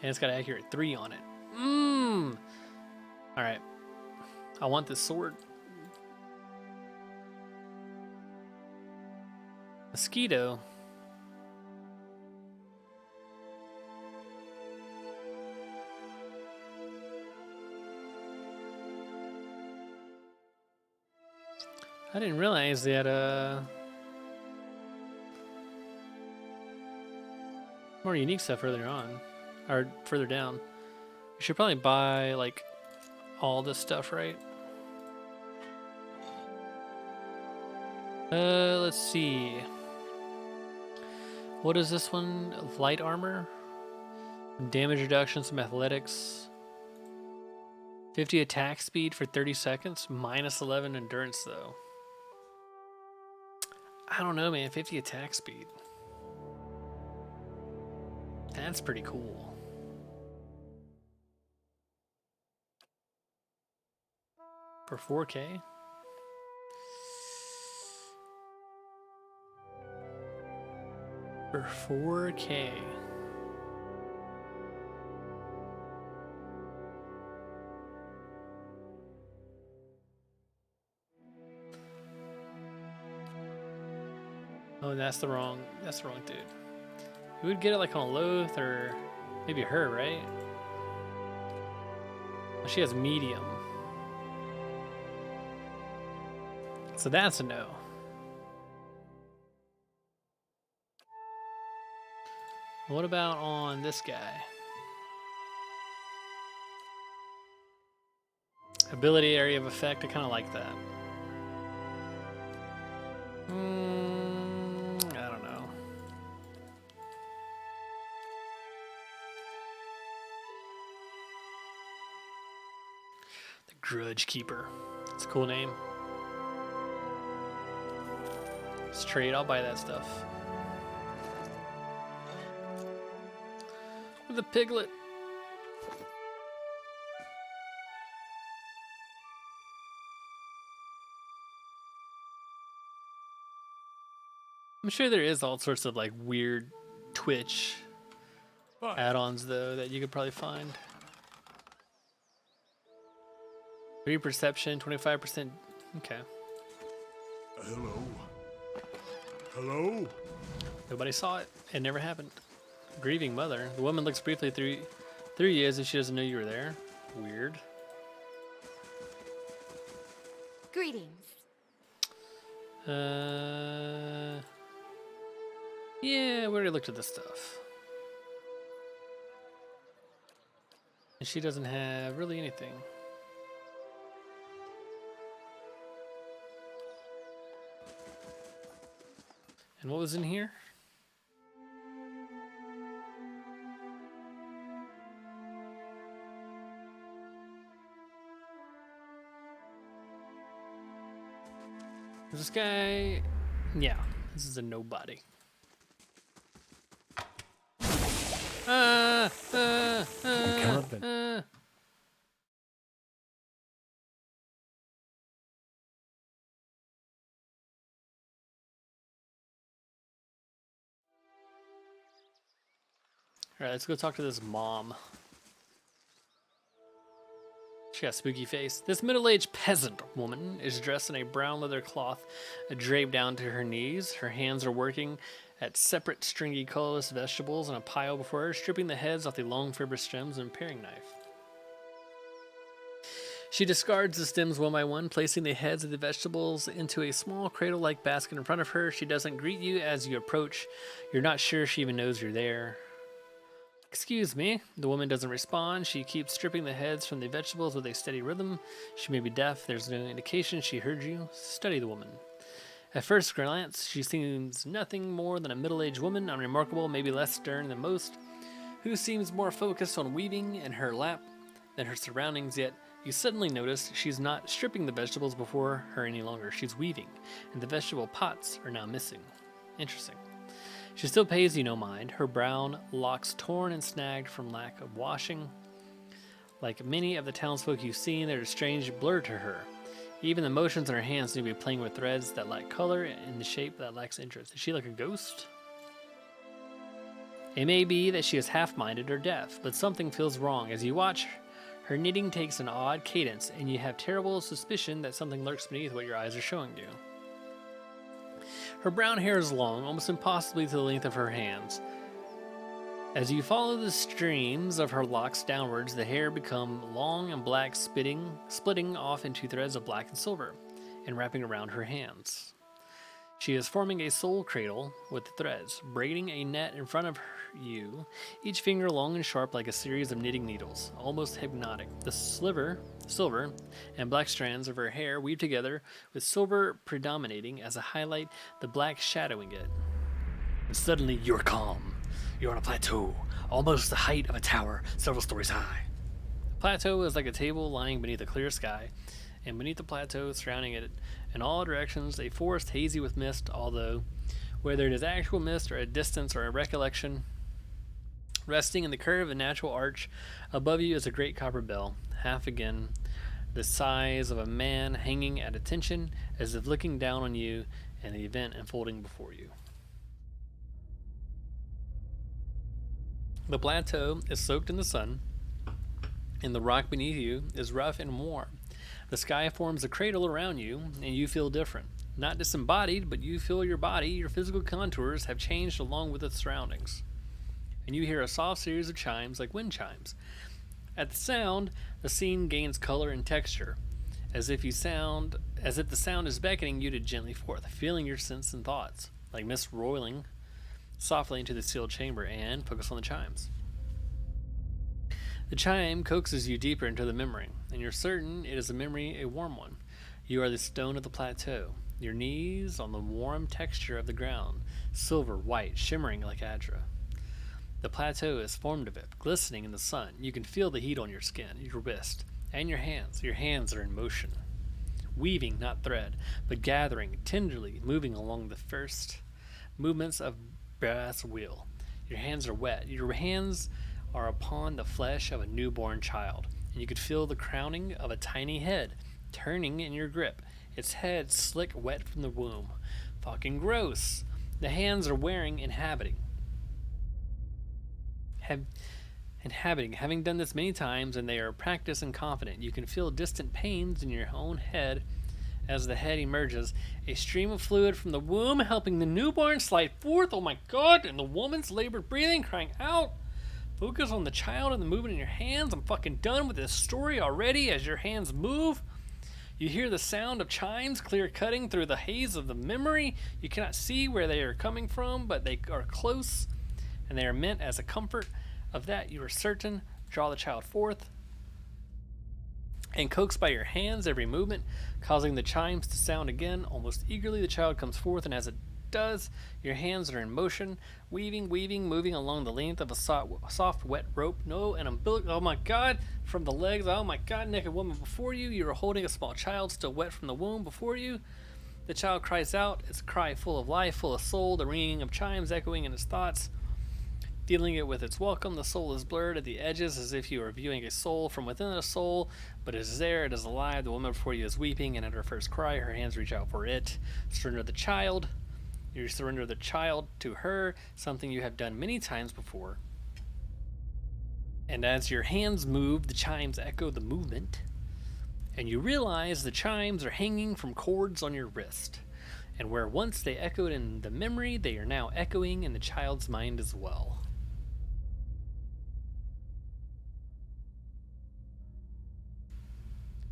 And it's got accurate 3 on it. Alright. I want this sword. Mosquito. I didn't realize they had more unique stuff further on, or further down. We should probably buy like all this stuff, right? Let's see. What is this one? Light armor, damage reduction, some athletics, 50 attack speed for 30 seconds, minus 11 endurance though. I don't know, man. 50 attack speed. That's pretty cool. For 4K? For 4K. Oh, that's the wrong dude. You would get it like on Loth or maybe her, right? Oh, she has medium. So that's a no. What about on this guy? Ability area of effect, I kind of like that. I don't know. The Grudge Keeper. It's a cool name. Straight, I'll buy that stuff. With a piglet. I'm sure there is all sorts of like weird Twitch add-ons though that you could probably find. 3 perception, 25%. Okay. Hello? Hello? Nobody saw it. It never happened. Grieving mother. The woman looks briefly through you as if she doesn't know you were there. Weird. Greetings. Yeah, we already looked at this stuff. And she doesn't have really anything. And what was in here? This guy, yeah, this is a nobody. Alright, let's go talk to this mom. She got a spooky face. This middle-aged peasant woman is dressed in a brown leather cloth draped down to her knees. Her hands are working at separate stringy colorless vegetables on a pile before her, stripping the heads off the long fibrous stems with a paring knife. She discards the stems one by one, placing the heads of the vegetables into a small cradle-like basket in front of her. She doesn't greet you as you approach. You're not sure she even knows you're there. Excuse me. The woman doesn't respond. She keeps stripping the heads from the vegetables with a steady rhythm. She may be deaf. There's no indication she heard you. Study the woman. At first glance, she seems nothing more than a middle-aged woman, unremarkable, maybe less stern than most, who seems more focused on weaving in her lap than her surroundings, yet you suddenly notice she's not stripping the vegetables before her any longer. She's weaving, and the vegetable pots are now missing. Interesting. She still pays you no mind, her brown locks torn and snagged from lack of washing. Like many of the townsfolk you've seen, they're a strange blur to her. Even the motions in her hands seem to be playing with threads that lack color and the shape that lacks interest. Is she like a ghost? It may be that she is half-minded or deaf, but something feels wrong. As you watch, her knitting takes an odd cadence, and you have terrible suspicion that something lurks beneath what your eyes are showing you. Her brown hair is long, almost impossibly to the length of her hands. As you follow the streams of her locks downwards, the hair become long and black, splitting off into threads of black and silver, and wrapping around her hands. She is forming a soul cradle with the threads, braiding a net in front of you, each finger long and sharp like a series of knitting needles, almost hypnotic. The silver, and black strands of her hair weave together, with silver predominating as a highlight, the black shadowing it. And suddenly you're calm. You're on a plateau, almost the height of a tower, several stories high. The plateau is like a table lying beneath a clear sky, and beneath the plateau, surrounding it in all directions, a forest hazy with mist, although whether it is actual mist or a distance or a recollection, resting in the curve of a natural arch above you is a great copper bell, half again the size of a man hanging at attention, as if looking down on you and the event unfolding before you. The plateau is soaked in the sun, and the rock beneath you is rough and warm. The sky forms a cradle around you, and you feel different. Not disembodied, but you feel your body, your physical contours have changed along with its surroundings. and you hear a soft series of chimes like wind chimes. At the sound, the scene gains color and texture, as if the sound is beckoning you to gently forth, feeling your sense and thoughts, like mist rolling softly into the sealed chamber, and focus on the chimes. The chime coaxes you deeper into the memory, and you're certain it is a memory, a warm one. You are the stone of the plateau, your knees on the warm texture of the ground, silver, white, shimmering like Adra. The plateau is formed of it, glistening in the sun. You can feel the heat on your skin, your wrist, and your hands. Your hands are in motion, weaving, not thread, but gathering, tenderly, moving along the first movements of brass wheel. Your hands are wet. Your hands are upon the flesh of a newborn child, and you could feel the crowning of a tiny head turning in your grip. Its head slick wet from the womb. Fucking gross. The hands are wearing inhabiting. Having done this many times, and they are practiced and confident, you can feel distant pains in your own head as the head emerges, a stream of fluid from the womb helping the newborn slide forth. Oh my god, and the woman's labored breathing, crying out. Focus on the child and the movement in your hands. I'm fucking done with this story already. As your hands move, you hear the sound of chimes clear cutting through the haze of the memory. You cannot see where they are coming from, but they are close, and they are meant as a comfort. Of that you are certain. Draw the child forth, and coax by your hands every movement, causing the chimes to sound again. Almost eagerly the child comes forth, and as it does, your hands are in motion, weaving, moving along the length of a soft, wet rope. No, an umbilical. Oh my god, from the legs. Oh my god, naked woman before you. You are holding a small child, still wet from the womb before you. The child cries out, its cry full of life, full of soul, the ringing of chimes echoing in its thoughts. Dealing it with its welcome, the soul is blurred at the edges as if you are viewing a soul from within a soul, but it is there, it is alive. The woman before you is weeping, and at her first cry, her hands reach out for it. Surrender the child. You surrender the child to her, something you have done many times before. And as your hands move, the chimes echo the movement, and you realize the chimes are hanging from cords on your wrist. And where once they echoed in the memory, they are now echoing in the child's mind as well.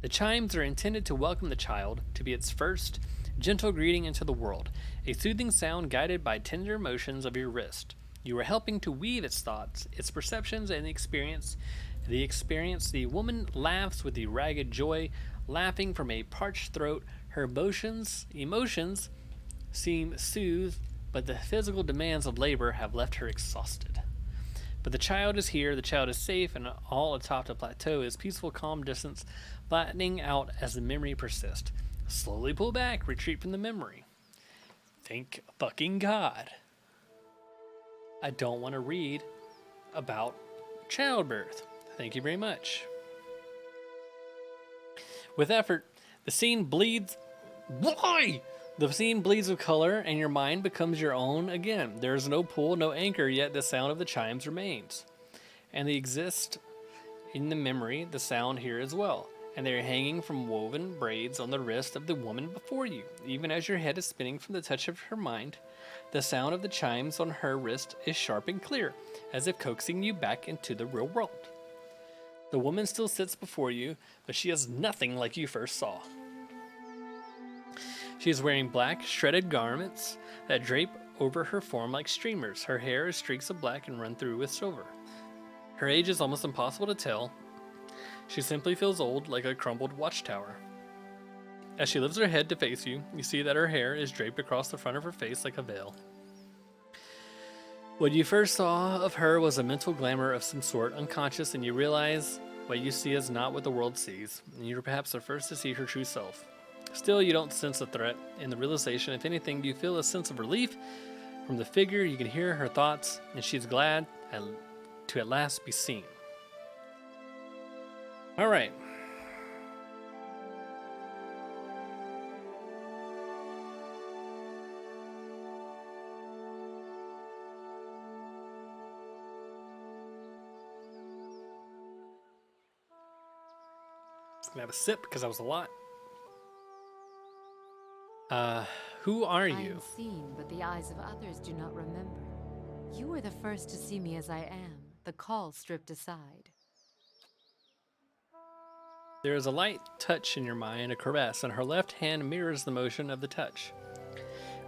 The chimes are intended to welcome the child, to be its first gentle greeting into the world, a soothing sound guided by tender motions of your wrist. You are helping to weave its thoughts, its perceptions, and experience. The woman laughs with the ragged joy, laughing from a parched throat. Her emotions seem soothed, but the physical demands of labor have left her exhausted. But the child is here, the child is safe, and all atop the plateau is peaceful, calm distance, flattening out as the memory persists. Slowly pull back, retreat from the memory. Thank fucking God. I don't want to read about childbirth. Thank you very much. With effort, the scene bleeds. Why? The scene bleeds with color, and your mind becomes your own again. There is no pull, no anchor, yet the sound of the chimes remains. And they exist in the memory, the sound here as well. And they are hanging from woven braids on the wrist of the woman before you. Even as your head is spinning from the touch of her mind, the sound of the chimes on her wrist is sharp and clear, as if coaxing you back into the real world. The woman still sits before you, but she is nothing like you first saw. She is wearing black, shredded garments that drape over her form like streamers. Her hair is streaks of black and run through with silver. Her age is almost impossible to tell. She simply feels old, like a crumbled watchtower. As she lifts her head to face you, you see that her hair is draped across the front of her face like a veil. What you first saw of her was a mental glamour of some sort, unconscious, and you realize what you see is not what the world sees, and you're perhaps the first to see her true self. Still, you don't sense a threat in the realization. If anything, you feel a sense of relief from the figure. You can hear her thoughts, and she's glad to at last be seen. All right. Just gonna have a sip because that was a lot. Who are I you? am seen, but the eyes of others do not remember. You were the first to see me as I am, the call stripped aside. There is a light touch in your mind, a caress, and her left hand mirrors the motion of the touch.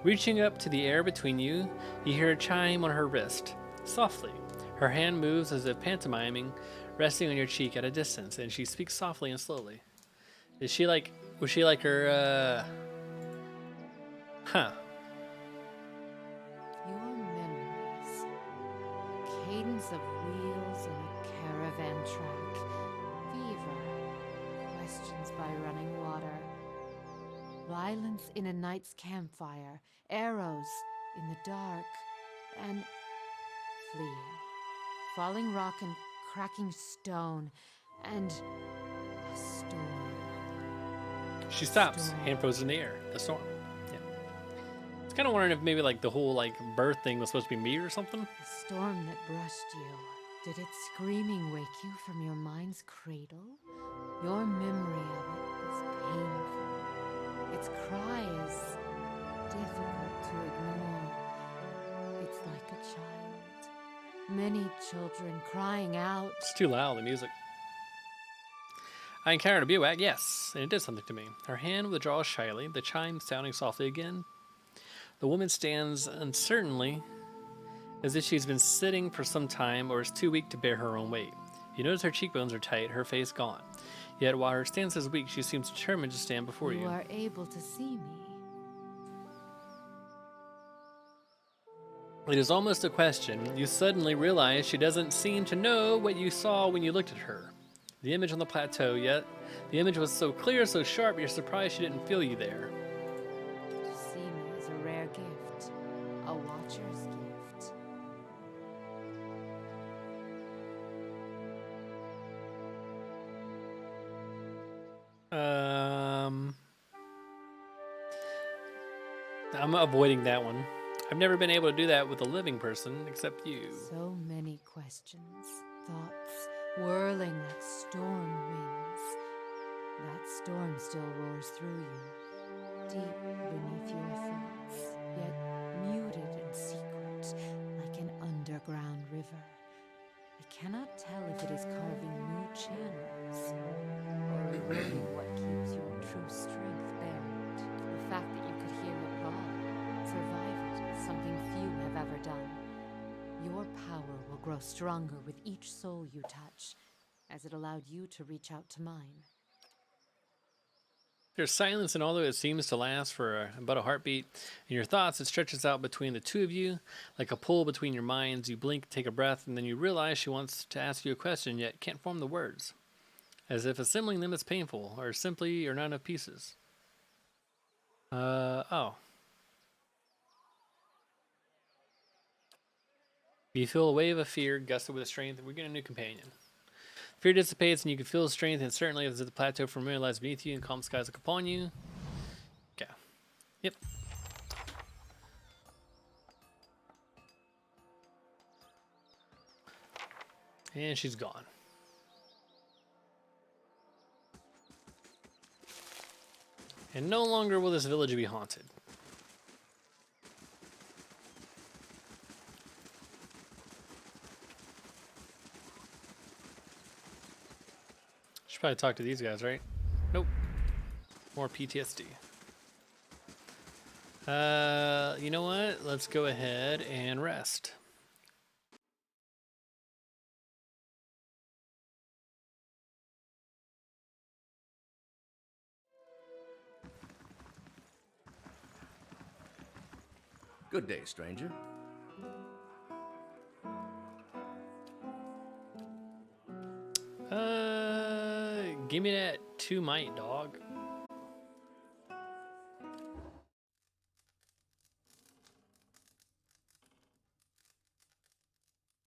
Reaching up to the air between you, you hear a chime on her wrist. Softly, her hand moves as if pantomiming, resting on your cheek at a distance, and she speaks softly and slowly. Was she like her, Huh. Your memories. Cadence of wheels on a caravan track. Fever. Questions by running water. Violence in a night's campfire. Arrows in the dark. And fleeing. Falling rock and cracking stone. And a storm. She stops, Storm. hand frozen in the air. The storm. Yeah. I was kind of wondering if maybe like the whole like birth thing was supposed to be me or something. The storm that brushed you. Did its screaming wake you from your mind's cradle? Your memory of it is painful. Its cry is difficult to ignore. It's like a child. Many children crying out. It's too loud, the music. I encountered a bivouac, yes, and it did something to me. Her hand withdraws shyly, the chime sounding softly again. The woman stands uncertainly, as if she's been sitting for some time or is too weak to bear her own weight. You notice her cheekbones are tight, her face gaunt. Yet while her stance is weak, she seems determined to stand before you. You are able to see me. It is almost a question. You suddenly realize she doesn't seem to know what you saw when you looked at her. The image on the plateau, yet the image was so clear, so sharp, you're surprised she didn't feel you there. To see me is a rare gift. A watcher's gift. I'm avoiding that one. I've never been able to do that with a living person except you. So many questions, thoughts, whirling like storm winds. That storm still roars through you, deep beneath your thoughts, yet muted and secret, like an underground river. I cannot tell if it is carving new channels, or eroding what keeps your true strength buried. The fact that you could hear it raw, survive it, is something few have ever done. Your power will grow stronger with each soul you touch, as it allowed you to reach out to mine. There's silence, and although it seems to last for about a heartbeat, in your thoughts it stretches out between the two of you, like a pull between your minds. You blink, take a breath, and then you realize she wants to ask you a question, yet can't form the words. As if assembling them is painful, or simply are not enough pieces. Oh. You feel a wave of fear gusted with strength. We get a new companion. Fear dissipates and you can feel the strength, and certainly as the plateau from mirror lies beneath you and calm skies look upon you. Okay. Yep. And she's gone. And no longer will this village be haunted. Should probably talk to these guys, right? Nope. More PTSD. You know what? Let's go ahead and rest. Good day, stranger. Give me that 2 might, dog.